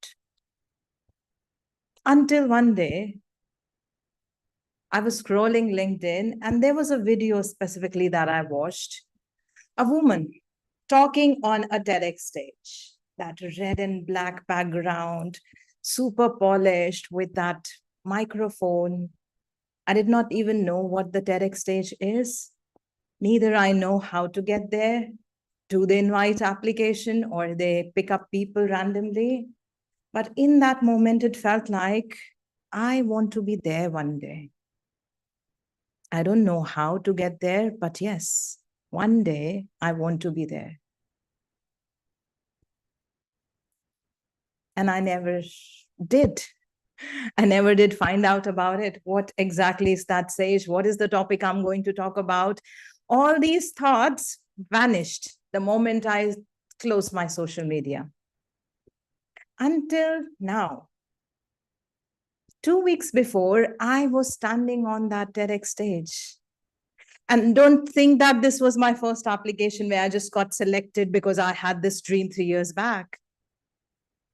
Until one day, I was scrolling LinkedIn and there was a video specifically that I watched. A woman talking on a TEDx stage, that red and black background, super polished with that microphone. I did not even know what the TEDx stage is. Neither I know how to get there. Do they invite application or they pick up people randomly? But in that moment, it felt like I want to be there one day. I don't know how to get there, but yes, one day I want to be there. And I never did. I never did find out about it. What exactly is that sage? What is the topic I'm going to talk about? All these thoughts vanished the moment I closed my social media. Until now. 2 weeks before, I was standing on that TEDx stage. And don't think that this was my first application where I just got selected because I had this dream 3 years back.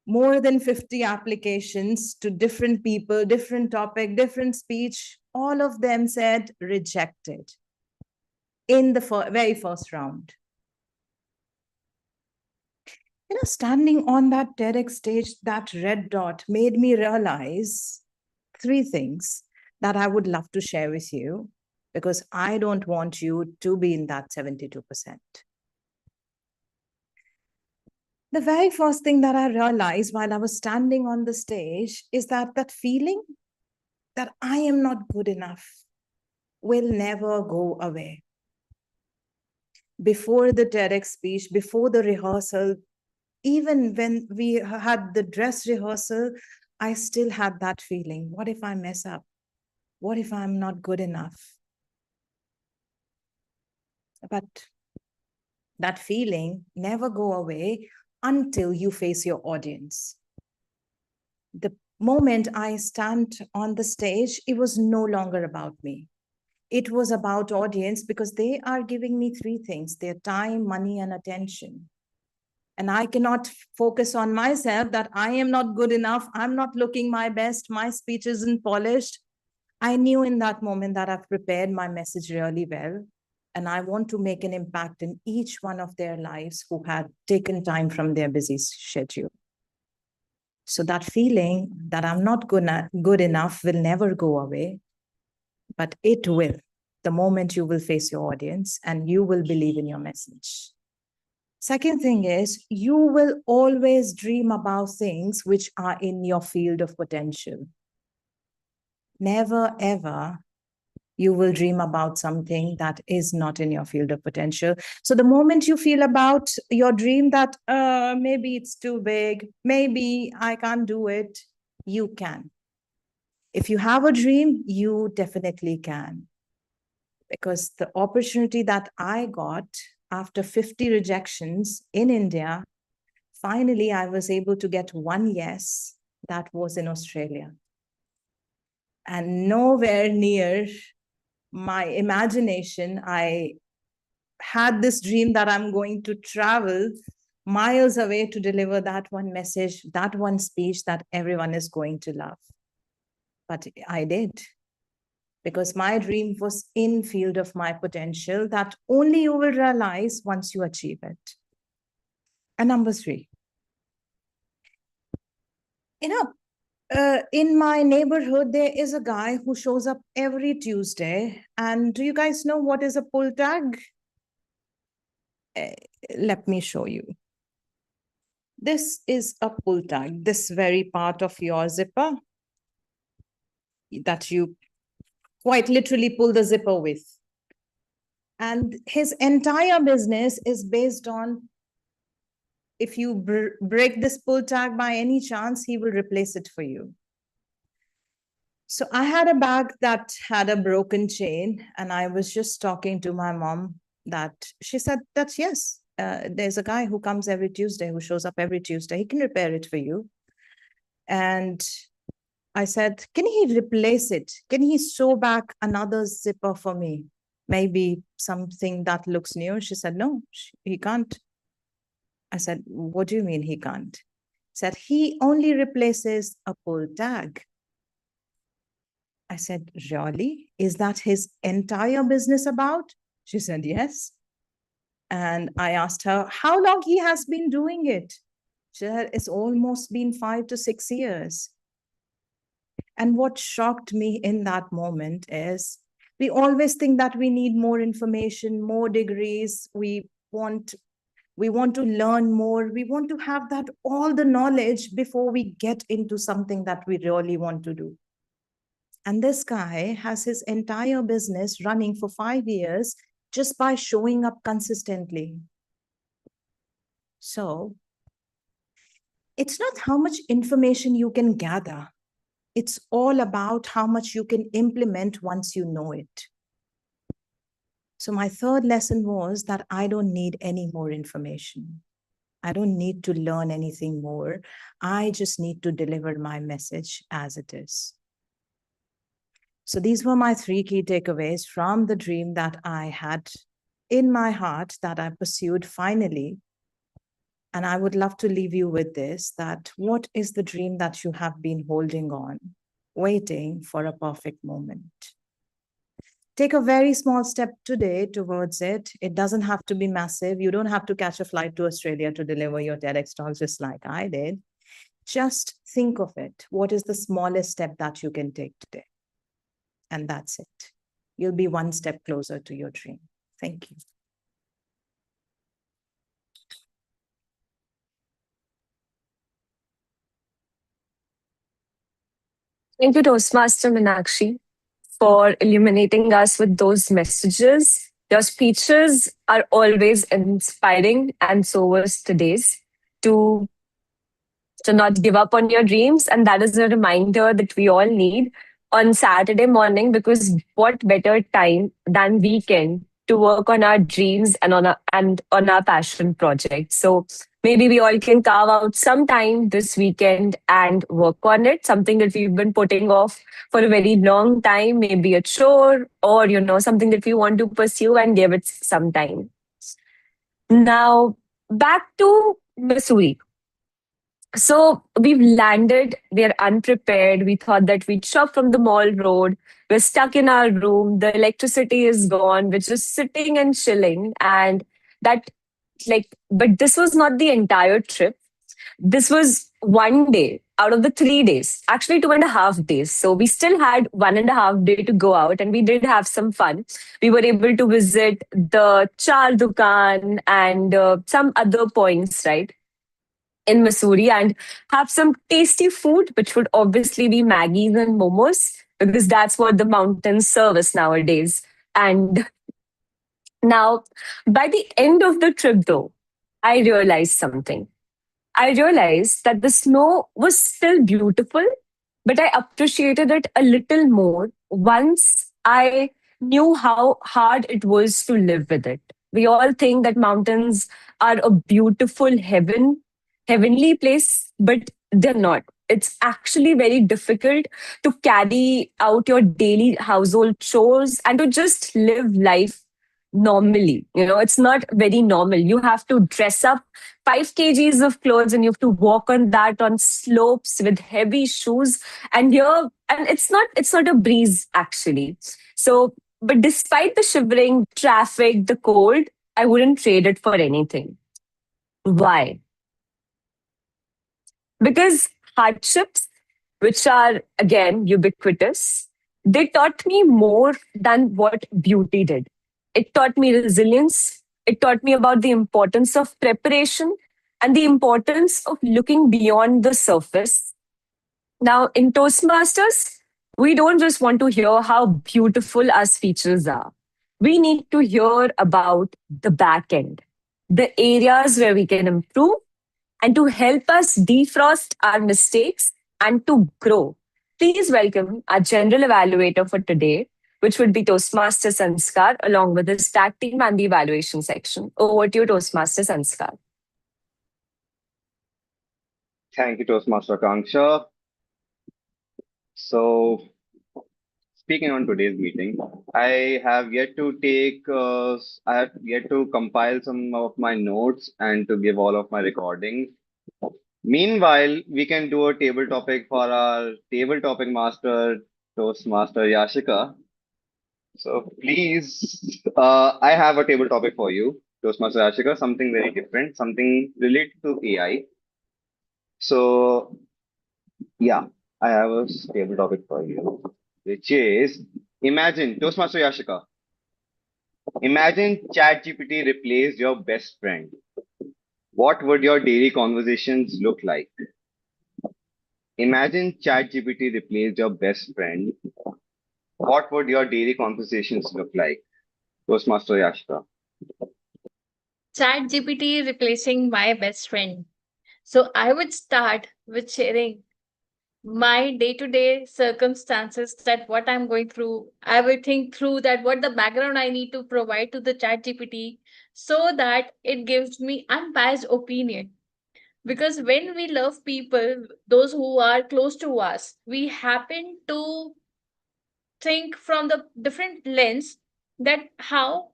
More than 50 applications to different people, different topic, different speech, all of them said rejected in the very first round. Standing on that TEDx stage, that red dot made me realize 3 things that I would love to share with you because I don't want you to be in that 72%. The very first thing that I realized while I was standing on the stage is that that feeling that I am not good enough will never go away. Before the TEDx speech, before the rehearsal, even when we had the dress rehearsal, I still had that feeling. What if I mess up? What if I'm not good enough? But that feeling never go away until you face your audience. The moment I stand on the stage, it was no longer about me. It was about audience because they are giving me 3 things: their time, money, and attention. And I cannot focus on myself that I am not good enough. I'm not looking my best. My speech isn't polished. I knew in that moment that I've prepared my message really well. And I want to make an impact in each one of their lives who had taken time from their busy schedule. So that feeling that I'm not good enough will never go away, but it will the moment you will face your audience and you will believe in your message. Second thing is, you will always dream about things which are in your field of potential. Never, ever you will dream about something that is not in your field of potential. So the moment you feel about your dream that maybe it's too big, maybe I can't do it, you can. If you have a dream, you definitely can. Because the opportunity that I got after 50 rejections in India, finally I was able to get one yes, that was in Australia. And nowhere near my imagination, I had this dream that I'm going to travel miles away to deliver that one message, that one speech that everyone is going to love. But I did, because my dream was in field of my potential that only you will realize once you achieve it. And number 3, in my neighborhood, there is a guy who shows up every Tuesday. And do you guys know what is a pull tag? Let me show you. This is a pull tag, this very part of your zipper that you quite literally pull the zipper with. And his entire business is based on, if you break this pull tag by any chance, he will replace it for you. So I had a bag that had a broken chain, and I was just talking to my mom that she said that, yes, there's a guy who comes every Tuesday, who shows up every Tuesday. He can repair it for you. And I said, can he replace it? Can he sew back another zipper for me? Maybe something that looks new. She said, no, he can't. I said, what do you mean he can't? Said, he only replaces a pull tag. I said, really? Is that his entire business about? She said, yes. And I asked her how long he has been doing it. She said, it's almost been 5 to 6 years. And what shocked me in that moment is we always think that we need more information, more degrees. Want we want to learn more. We want to have that all the knowledge before we get into something that we really want to do. And this guy has his entire business running for 5 years just by showing up consistently. So it's not how much information you can gather. It's all about how much you can implement once you know it. So my third lesson was that I don't need any more information. I don't need to learn anything more. I just need to deliver my message as it is. So these were my 3 key takeaways from the dream that I had in my heart that I pursued finally. And I would love to leave you with this, that what is the dream that you have been holding on, waiting for a perfect moment? Take a very small step today towards it. It doesn't have to be massive. You don't have to catch a flight to Australia to deliver your TEDx talk just like I did. Just think of it. What is the smallest step that you can take today? And that's it. You'll be one step closer to your dream. Thank you. Thank you, Toastmaster Meenakshi, for illuminating us with those messages. Your speeches are always inspiring, and so was today's, to not give up on your dreams. And that is a reminder that we all need on Saturday morning, because what better time than weekend to work on our dreams and on our passion project. So maybe we all can carve out some time this weekend and work on it, something that we've been putting off for a very long time, maybe a chore or, something that we want to pursue, and give it some time. Now, back to Missouri. So we've landed, we're unprepared. We thought that we'd shop from the mall road. We're stuck in our room. The electricity is gone. We're just sitting and chilling. And that, but this was not the entire trip. This was one day out of the 3 days, actually 2.5 days. So we still had 1.5 day to go out, and we did have some fun. We were able to visit the Char Dukan and some other points, right, in Missouri, and have some tasty food, which would obviously be Maggies and momos, because that's what the mountains serve us nowadays. And now, by the end of the trip, though, I realized something. I realized that the snow was still beautiful, but I appreciated it a little more once I knew how hard it was to live with it. We all think that mountains are a beautiful heavenly place, but they're not. It's actually very difficult to carry out your daily household chores and to just live life normally. It's not very normal. You have to dress up 5 kgs of clothes, and you have to walk on that on slopes with heavy shoes, and it's not a breeze actually. So, but despite the shivering, traffic, the cold, I wouldn't trade it for anything. Why? Because hardships, which are again ubiquitous, they taught me more than what beauty did. It taught me resilience. It taught me about the importance of preparation and the importance of looking beyond the surface. Now, in Toastmasters, we don't just want to hear how beautiful our speeches are. We need to hear about the back end, the areas where we can improve, and to help us defrost our mistakes and to grow. Please welcome our general evaluator for today, which would be Toastmaster Sanskar, along with his tag team and the evaluation section. Over to you, Toastmaster Sanskar. Thank you, Toastmaster Kanksha. So, speaking on today's meeting, I have yet to compile some of my notes and to give all of my recordings. Meanwhile, we can do a table topic for our table topic master, Toastmaster Yashika. So please, I have a table topic for you, Toastmaster Yashika, something very different, something related to AI. So yeah, I have a table topic for you, which is imagine, Toastmaster Yashika, imagine ChatGPT replaced your best friend. What would your daily conversations look like? Imagine ChatGPT replaced your best friend. What would your daily conversations look like? Toastmaster Yashika. Chat GPT replacing my best friend. So I would start with sharing my day-to-day circumstances, that what I'm going through. I will think through that what the background I need to provide to the chat GPT so that it gives me unbiased opinion. Because when we love people, those who are close to us, we happen to think from the different lens that how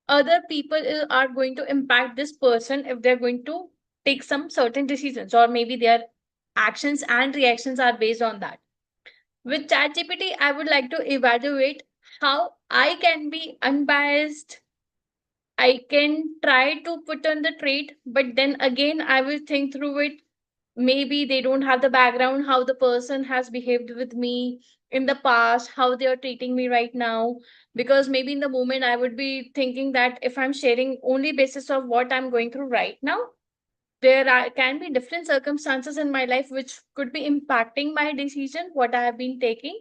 other people are going to impact this person if they're going to take some certain decisions, or maybe their actions and reactions are based on that. With ChatGPT, I would like to evaluate how I can be unbiased. I can try to put on the trait, but then again, I will think through it. Maybe they don't have the background, how the person has behaved with me in the past, how they are treating me right now. Because maybe in the moment, I would be thinking that if I'm sharing only basis of what I'm going through right now, can be different circumstances in my life which could be impacting my decision, what I have been taking,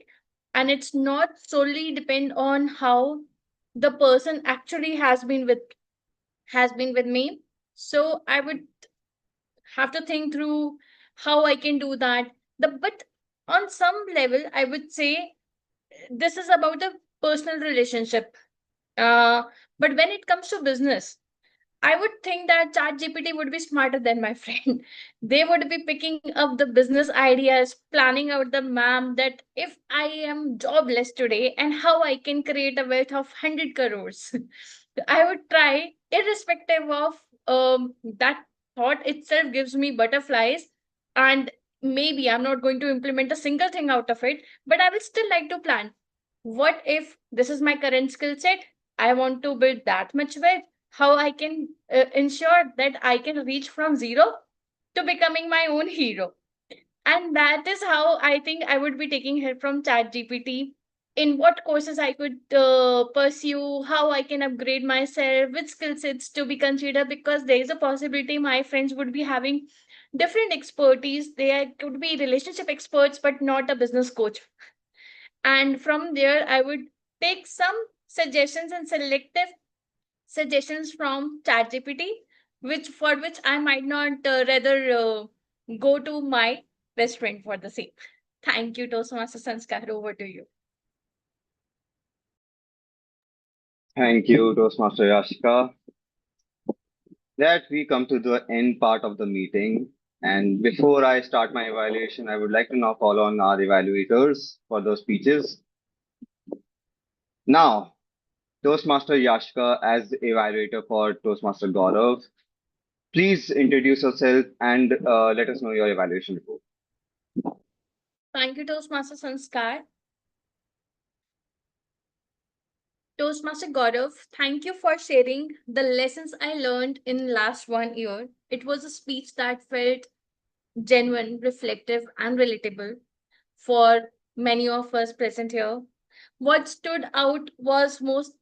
and it's not solely depend on how the person actually has been with me. So I would have to think through how I can do that. But on some level, I would say this is about a personal relationship. Uh, but when it comes to business, I would think that ChatGPT would be smarter than my friend. They would be picking up the business ideas, planning out the map that if I am jobless today and how I can create a wealth of 100 crores. I would try, irrespective of that thought itself gives me butterflies. And maybe I'm not going to implement a single thing out of it, but I will still like to plan. What if this is my current skill set? I want to build that much wealth, how I can ensure that I can reach from zero to becoming my own hero. And that is how I think I would be taking help from ChatGPT. In what courses I could pursue, how I can upgrade myself, which skill sets to be considered, because there is a possibility my friends would be having different expertise. They could be relationship experts, but not a business coach. And from there, I would take some suggestions and selective suggestions from ChatGPT, which I might not rather go to my best friend for the same. Thank you, Toastmaster Sanskar. Over to you. Thank you, Toastmaster Yashika. That we come to the end part of the meeting. And before I start my evaluation, I would like to now call on our evaluators for those speeches. Now, Toastmaster Yashika as the evaluator for Toastmaster Gaurav. Please introduce yourself and let us know your evaluation report. Thank you, Toastmaster Sanskar. Toastmaster Gaurav, thank you for sharing the lessons I learned in last 1 year. It was a speech that felt genuine, reflective, and relatable for many of us present here. What stood out was most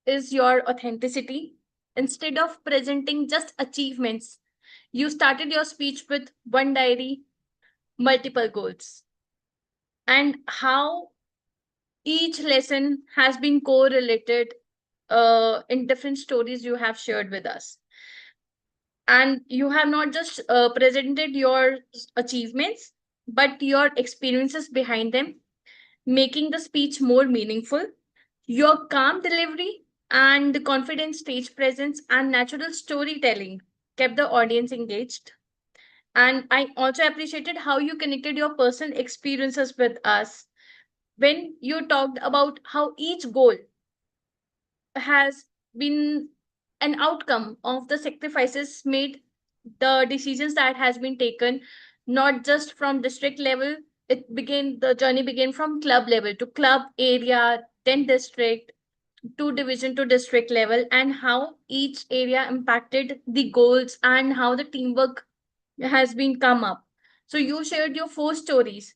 is your authenticity. Instead of presenting just achievements, you started your speech with one diary, multiple goals, and how each lesson has been correlated in different stories you have shared with us. And you have not just presented your achievements, but your experiences behind them, making the speech more meaningful. Your calm delivery and the confident stage presence and natural storytelling kept the audience engaged. And I also appreciated how you connected your personal experiences with us when you talked about how each goal has been an outcome of the sacrifices made, the decisions that has been taken, not just from district level. The journey began from club level to club area, then district to division to district level, and how each area impacted the goals and how the teamwork has been come up. So you shared your four stories.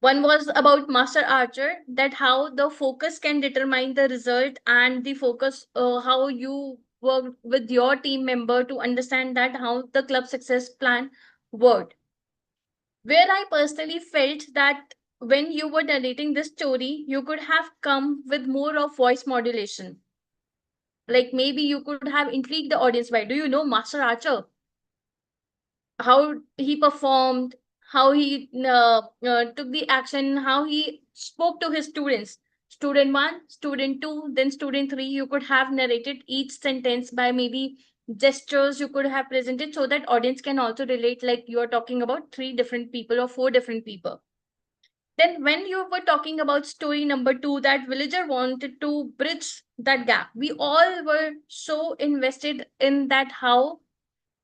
One was about Master Archer, that how the focus can determine the result, and the focus, how you work with your team member to understand that how the club success plan worked. Where I personally felt that when you were narrating this story, you could have come with more of voice modulation. Like maybe you could have intrigued the audience by, do you know Master Archer? How he performed, how he took the action, how he spoke to his students. Student one, student two, then student three. You could have narrated each sentence by maybe gestures you could have presented so that audience can also relate, like you are talking about three different people or four different people. Then when you were talking about story number two, that villager wanted to bridge that gap, we all were so invested in that, how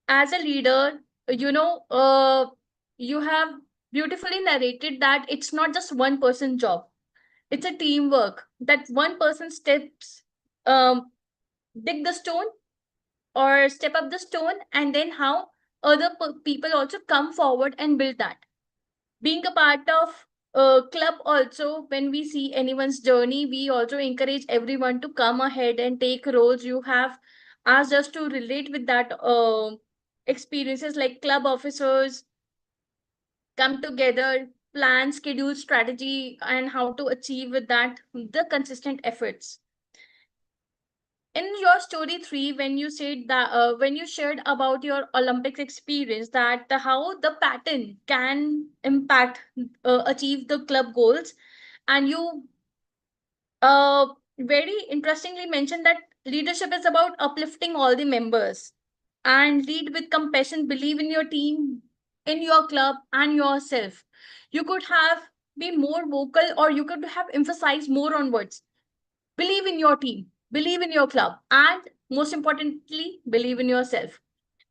as a leader, you know, you have beautifully narrated that it's not just one person job, it's a teamwork, that one person steps, um, dig the stone or step up the stone, and then how other people also come forward and build that. Being a part of a club also, when we see anyone's journey, we also encourage everyone to come ahead and take roles. You have asked us to relate with that experiences, like club officers come together, plan, schedule, strategy, and how to achieve with that the consistent efforts. In your story three, when you said that, when you shared about your Olympics experience, that how the pattern can impact, achieve the club goals, and you very interestingly mentioned that leadership is about uplifting all the members and lead with compassion, believe in your team, in your club, and yourself. You could have been more vocal, or you could have emphasized more on words. Believe in your team, believe in your club, and most importantly, believe in yourself.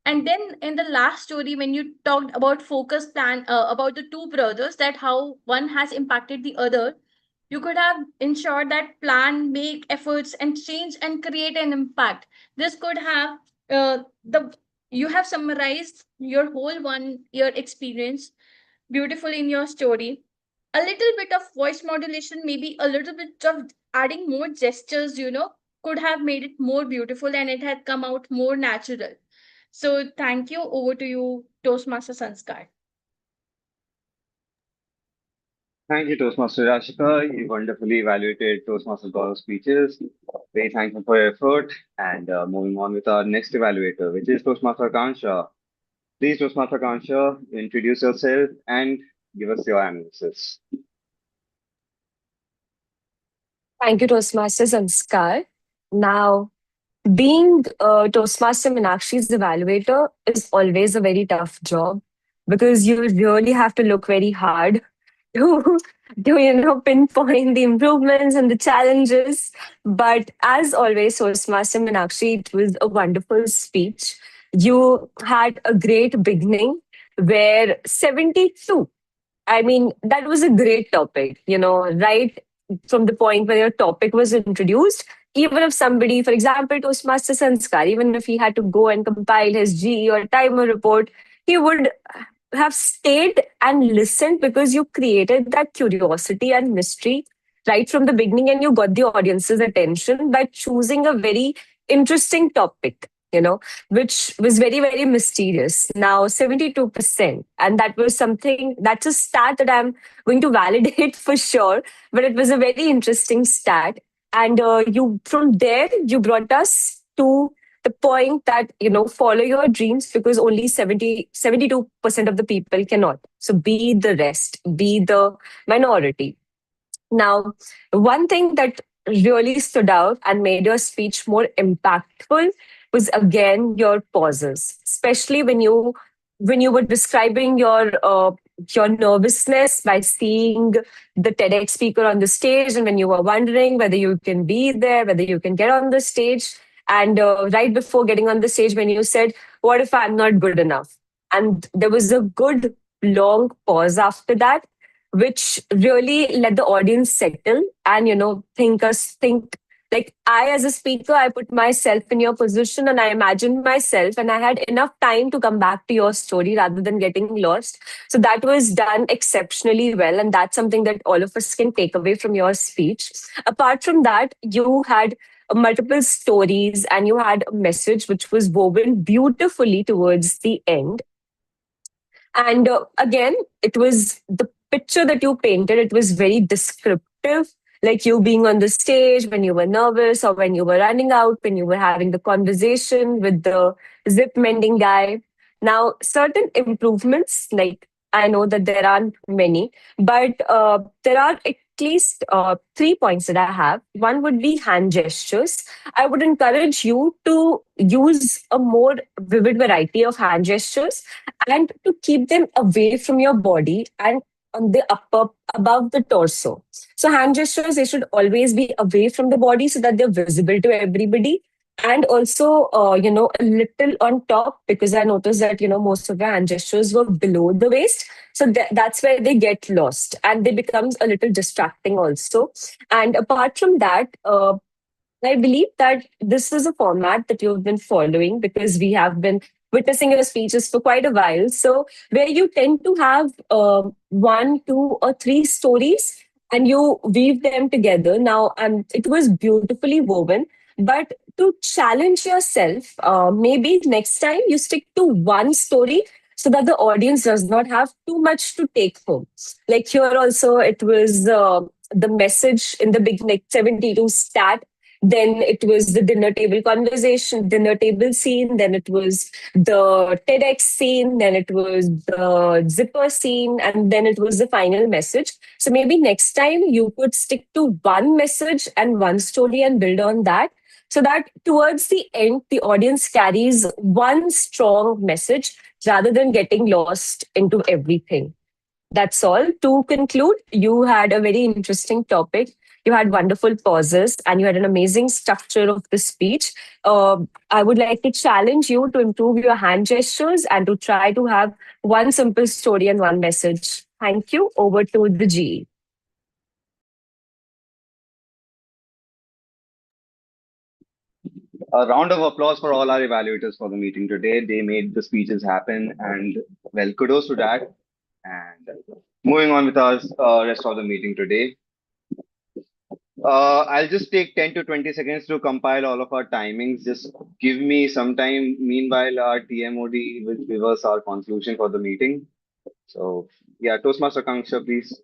And then in the last story, when you talked about focus plan, about the two brothers, that how one has impacted the other, you could have ensured that plan, make efforts, and change and create an impact. This could have, the you have summarized your whole 1 year experience beautifully in your story. A little bit of voice modulation, maybe a little bit of adding more gestures, could have made it more beautiful and it had come out more natural. So thank you. Over to you, Toastmaster Sanskar. Thank you, Toastmaster Rashika. You wonderfully evaluated Toastmaster Gaurav's speeches. Very thankful for your effort. And moving on with our next evaluator, which is Toastmaster Kansha. Please, Toastmaster Kansha, introduce yourself and give us your analysis. Thank you, Toastmaster Sanskar. Now, being Toastmaster Meenakshi's evaluator is always a very tough job because you really have to look very hard to, pinpoint the improvements and the challenges. But as always, Toastmaster Meenakshi, it was a wonderful speech. You had a great beginning where 72, I mean, that was a great topic, right from the point where your topic was introduced. Even if somebody, for example, Toastmaster Sanskar, even if he had to go and compile his GE or timer report, he would have stayed and listened because you created that curiosity and mystery right from the beginning, and you got the audience's attention by choosing a very interesting topic, which was very, very mysterious. Now, 72%. And that was something, that's a stat that I'm going to validate for sure. But it was a very interesting stat. And you, from there, you brought us to the point that, follow your dreams because only 72% of the people cannot. So be the rest, be the minority. Now, one thing that really stood out and made your speech more impactful was again your pauses, especially when you when you were describing your nervousness by seeing the TEDx speaker on the stage, and when you were wondering whether you can be there, whether you can get on the stage, and right before getting on the stage, when you said, "What if I'm not good enough?" And there was a good long pause after that, which really let the audience settle and think like, I, as a speaker, I put myself in your position and I imagined myself, and I had enough time to come back to your story rather than getting lost. So that was done exceptionally well. And that's something that all of us can take away from your speech. Apart from that, you had multiple stories and you had a message which was woven beautifully towards the end. And again, it was the picture that you painted, it was very descriptive, like you being on the stage when you were nervous or when you were running out, when you were having the conversation with the zip mending guy. Now, certain improvements, like I know that there aren't many, but there are at least 3 points that I have. One would be hand gestures. I would encourage you to use a more vivid variety of hand gestures and to keep them away from your body and on the upper above the torso. So hand gestures, they should always be away from the body so that they're visible to everybody. And also, a little on top, because I noticed that, most of the hand gestures were below the waist. So that's where they get lost and they becomes a little distracting also. And apart from that, I believe that this is a format that you've been following because we have been witnessing your speeches for quite a while. So, where you tend to have one, two, or three stories and you weave them together. Now, it was beautifully woven, but to challenge yourself, maybe next time you stick to one story so that the audience does not have too much to take home. Like here, also, it was the message in the beginning, 72 stat, then it was the dinner table scene. Then it was the TEDx scene. Then it was the zipper scene. And then it was the final message. So maybe next time you could stick to one message and one story and build on that. So that towards the end, the audience carries one strong message rather than getting lost into everything. That's all. To conclude, you had a very interesting topic. You had wonderful pauses and you had an amazing structure of the speech. I would like to challenge you to improve your hand gestures and to try to have one simple story and one message. Thank you. Over to the G. A round of applause for all our evaluators for the meeting today. They made the speeches happen, and well, kudos to that. And moving on with our rest of the meeting today. I'll just take 10 to 20 seconds to compile all of our timings. Just give me some time. Meanwhile, our TMOD will give us our conclusion for the meeting. So, yeah, Toastmaster Kanksha, please.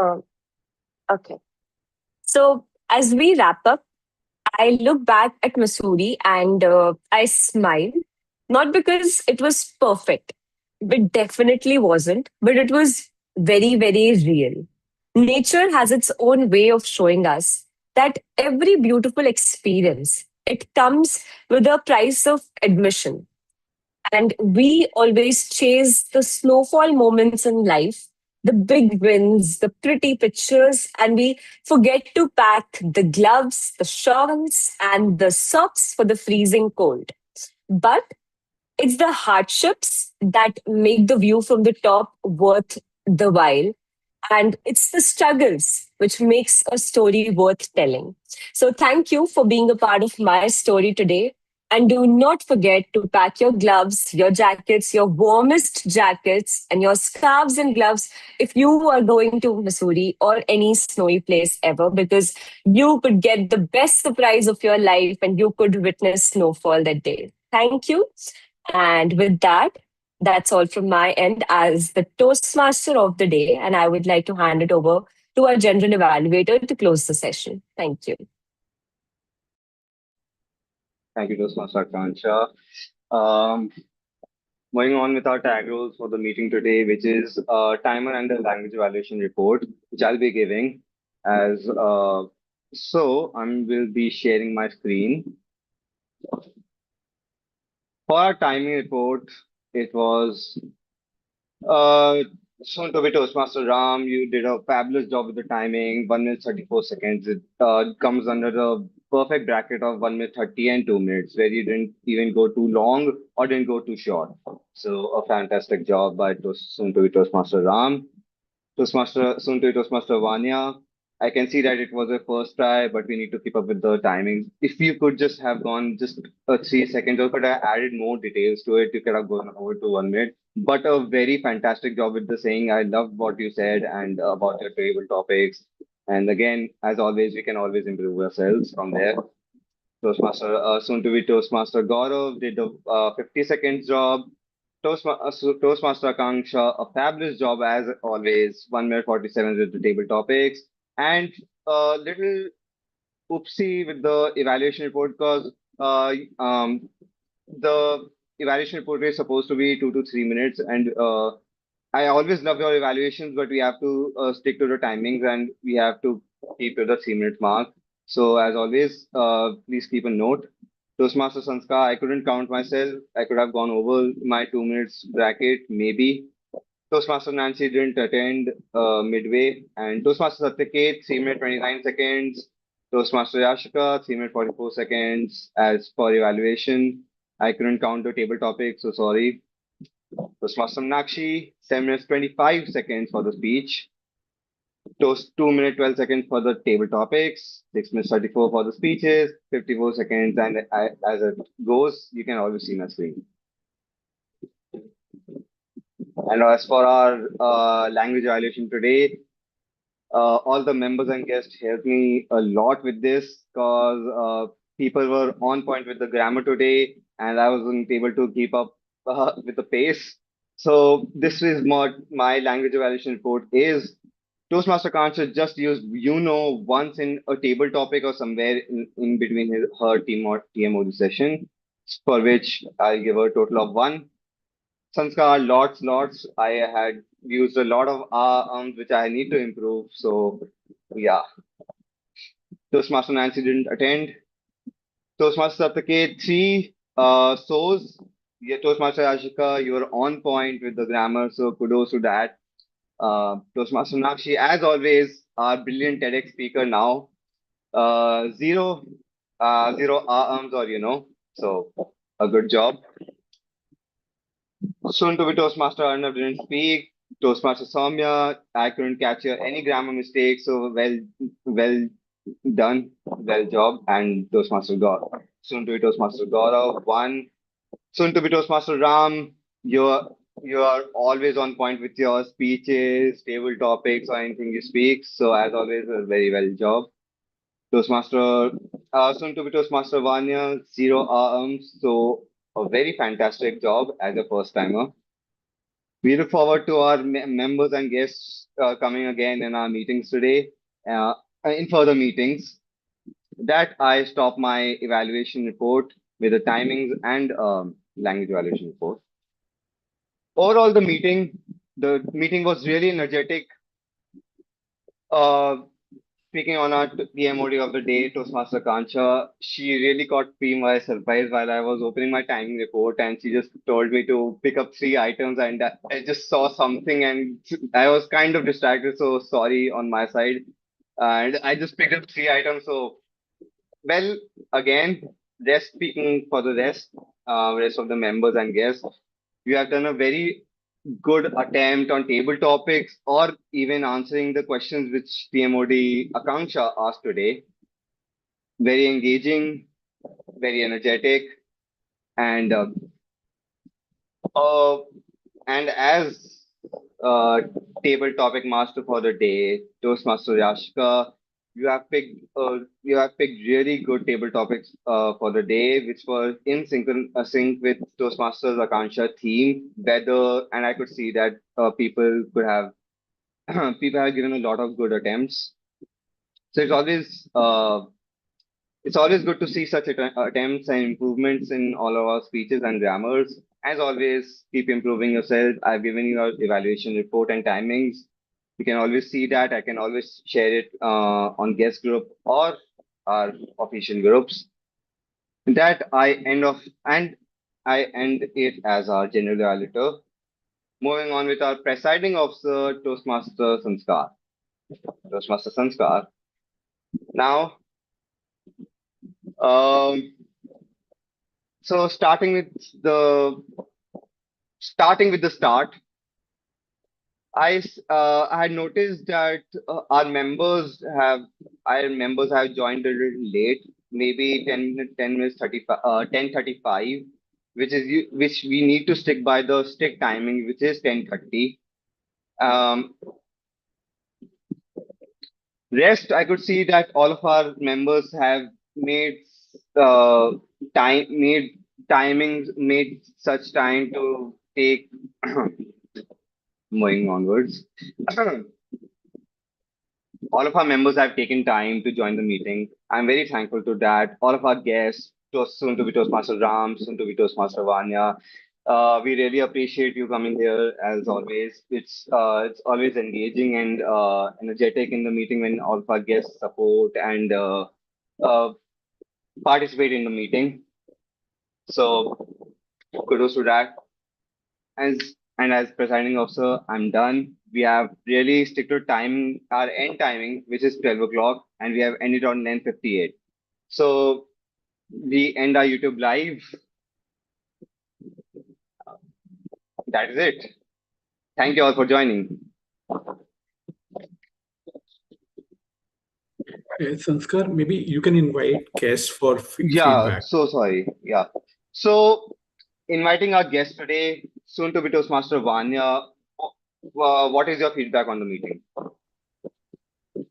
Um, okay. So as we wrap up, I look back at Missouri and I smile, not because it was perfect. It definitely wasn't, but it was very, very real. Nature has its own way of showing us that every beautiful experience, it comes with a price of admission. And we always chase the snowfall moments in life, the big wins, the pretty pictures, and we forget to pack the gloves, the shawls, and the socks for the freezing cold. But it's the hardships that make the view from the top worth the while. And it's the struggles which makes a story worth telling. So thank you for being a part of my story today. And do not forget to pack your gloves, your jackets, your warmest jackets, and your scarves and gloves if you are going to Missouri or any snowy place ever, because you could get the best surprise of your life and you could witness snowfall that day. Thank you. And with that, that's all from my end as the Toastmaster of the day. And I would like to hand it over to our general evaluator to close the session. Thank you. Thank you, Toastmaster Kanksha. Um, Moving on with our tag roles for the meeting today, which is timer and the language evaluation report, which I'll be giving as so I will be sharing my screen. For our timing report, it was soon to be Toastmaster Ram. You did a fabulous job with the timing, 1 minute 34 seconds. It comes under the perfect bracket of 1 minute 30 and 2 minutes, where you didn't even go too long or didn't go too short. So, a fantastic job by soon to be Toastmaster Ram. Toastmaster, soon to Toastmaster Vanya. I can see that it was a first try, but we need to keep up with the timings. If you could just have gone just 3 seconds, or could have added more details to it, you could have gone over to 1 minute. But a very fantastic job with the saying. I loved what you said and about your table topics. And again, as always, we can always improve ourselves from there. Toastmaster, soon to be Toastmaster Gaurav did the 50 seconds job. Toastmaster Akanksha, a fabulous job as always. 1 minute 47 with the table topics. And a little oopsie with the evaluation report because the evaluation report is supposed to be 2 to 3 minutes. And I always love your evaluations, but we have to stick to the timings and we have to keep to the 3 minute mark. So, as always, please keep a note. Toastmaster Sanskar, I couldn't count myself. I could have gone over my 2 minutes bracket, maybe. Toastmaster Nancy didn't attend midway. And Toastmaster Satyaket, 3 minute 29 seconds. Toastmaster Yashika, 3 minute 44 seconds. As per evaluation, I couldn't count the table topic, so sorry. Toastmaster Nakshi, 7 minutes 25 seconds for the speech. Toast 2 minutes 12 seconds for the table topics, 6 minutes 34 for the speeches, 54 seconds, and as it goes, you can always see my screen. And as for our language evaluation today, all the members and guests helped me a lot with this because people were on point with the grammar today, and I wasn't able to keep up with the pace. So this is what my language evaluation report is. Toastmaster Khan should just use once in a table topic or somewhere in between her team or TMOD session, for which I'll give her a total of one. Sanskar, lots. I had used a lot of which I need to improve. So, yeah. Toastmaster Nancy didn't attend. Toastmaster Saptake, three so's. Yeah, Toastmaster Ashika, you were on point with the grammar, so kudos to that. Toastmaster Nakshi, as always, our brilliant TEDx speaker now. Zero, zero arms or so a good job. Soon to be Toastmaster Arnav didn't speak. Toastmaster Soumya, I couldn't capture any grammar mistakes, so well done, well job. And Toastmaster Gaurav. Soon to be Toastmaster Gaurav, one. Soon to be Toastmaster Ram, you are always on point with your speeches, table topics, or anything you speak. So as always, a very well job. Toastmaster, soon to be Toastmaster Vanya, zero arms. So a very fantastic job as a first timer. We look forward to our members and guests coming again in our meetings today, uh, in further meetings. That I stop my evaluation report with the timings and language evaluation report. Overall, the meeting was really energetic. Uh, Speaking on our PMOD of the day, Toastmaster Kancha, she really caught me by surprise while I was opening my timing report, and she just told me to pick up 3 items, and I just saw something, and I was kind of distracted, so sorry on my side, and I just picked up 3 items. So, well, again, just speaking for the rest of the members and guests, you have done a very good attempt on table topics or even answering the questions which PMOD Akanksha asked today. Very engaging, very energetic, and uh, and as uh, table topic master for the day, Toastmaster Yashika, you have picked really good table topics for the day, which were in sync with Toastmasters Akanksha theme. Whether and I could see that people could have people have given a lot of good attempts. So it's always good to see such attempts and improvements in all of our speeches and grammars. as always, keep improving yourself. I've given you your evaluation report and timings. You can always see that. I can always share it on guest group or our official groups. That I end it as our general evaluator. Moving on with our presiding officer, Toastmaster Sanskar. Now, um, so starting with the start, I had noticed that our members have joined a little late, maybe 10 minutes 35 10:35, which we need to stick by the strict timing, which is 10:30. Um, Rest, I could see that all of our members have made uh, made made such time to take moving onwards. All of our members have taken time to join the meeting. I'm very thankful to that. All of our guests, soon to be Toastmaster Ram, soon to be Toastmaster Vanya. We really appreciate you coming here as always. It's always engaging and energetic in the meeting when all of our guests support and uh, participate in the meeting. So kudos to that. As presiding officer, I'm done. We have really stick to time, our end timing, which is 12 o'clock, and we have ended on 9:58. So we end our YouTube live. That is it. Thank you all for joining. Sanskar, maybe you can invite guests for Yeah, feedback. so sorry. Yeah. So inviting our guest today, soon to be Toastmaster Vanya. What is your feedback on the meeting?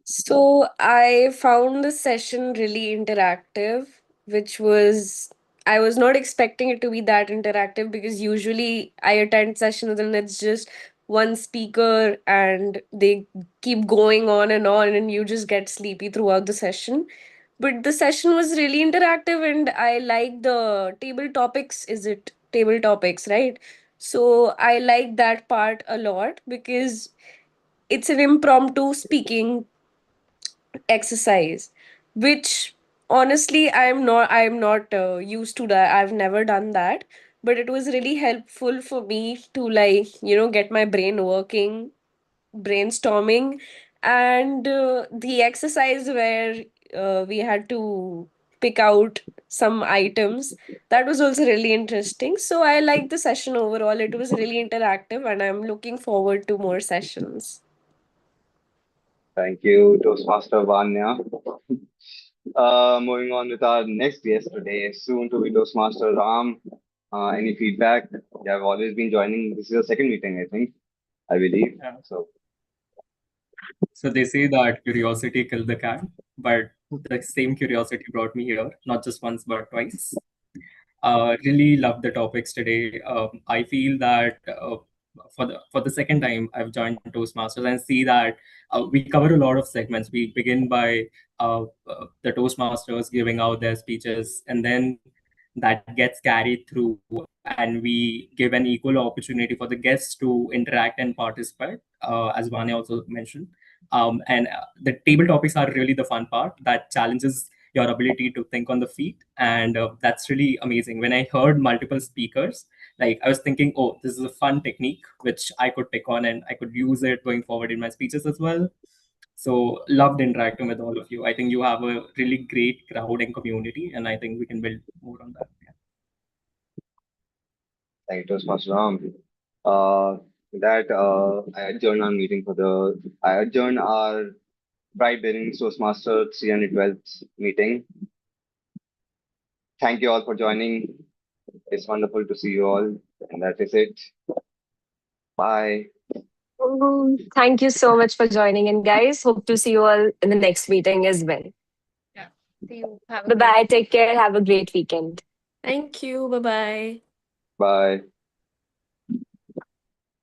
So I found the session really interactive, which was I was not expecting it to be that interactive because usually I attend sessions and it's just one speaker and they keep going on and you just get sleepy throughout the session. But the session was really interactive and I like the table topics. Is it table topics, right? So I like that part a lot because it's an impromptu speaking exercise, which honestly I'm not used to that. I've never done that, but it was really helpful for me to, like, get my brain working, brainstorming. And the exercise where we had to pick out some items, that was also really interesting. So I liked the session overall. It was really interactive and I'm looking forward to more sessions. Thank you, Toastmaster Vanya. Moving on with our next guest today, soon to be Toastmaster Ram. Any feedback? You have always been joining. This is your second meeting, I think, I believe. Yeah. So, So they say that curiosity killed the cat, but the same curiosity brought me here, not just once but twice. Really love the topics today. I feel that for the second time I've joined Toastmasters and see that we cover a lot of segments. We begin by the Toastmasters giving out their speeches, and then that gets carried through, and we give an equal opportunity for the guests to interact and participate, as Vanya also mentioned. And the table topics are really the fun part that challenges your ability to think on the feet, and that's really amazing. When I heard multiple speakers, like, I was thinking, oh, this is a fun technique which I could pick on and I could use it going forward in my speeches as well. So loved interacting with all of you. I think you have a really great crowd and community, and I think we can build more on that. Yeah. thank you, Toastmaster Ram. That I adjourn our Bride Bearing Toastmaster 312th meeting. Thank you all for joining. It's wonderful to see you all. And that is it. Bye. Thank you so much for joining in, guys. Hope to see you all in the next meeting as well. Yeah. See you. Have a Bye great bye. Take care. Have a great weekend. Thank you. Bye bye. Bye.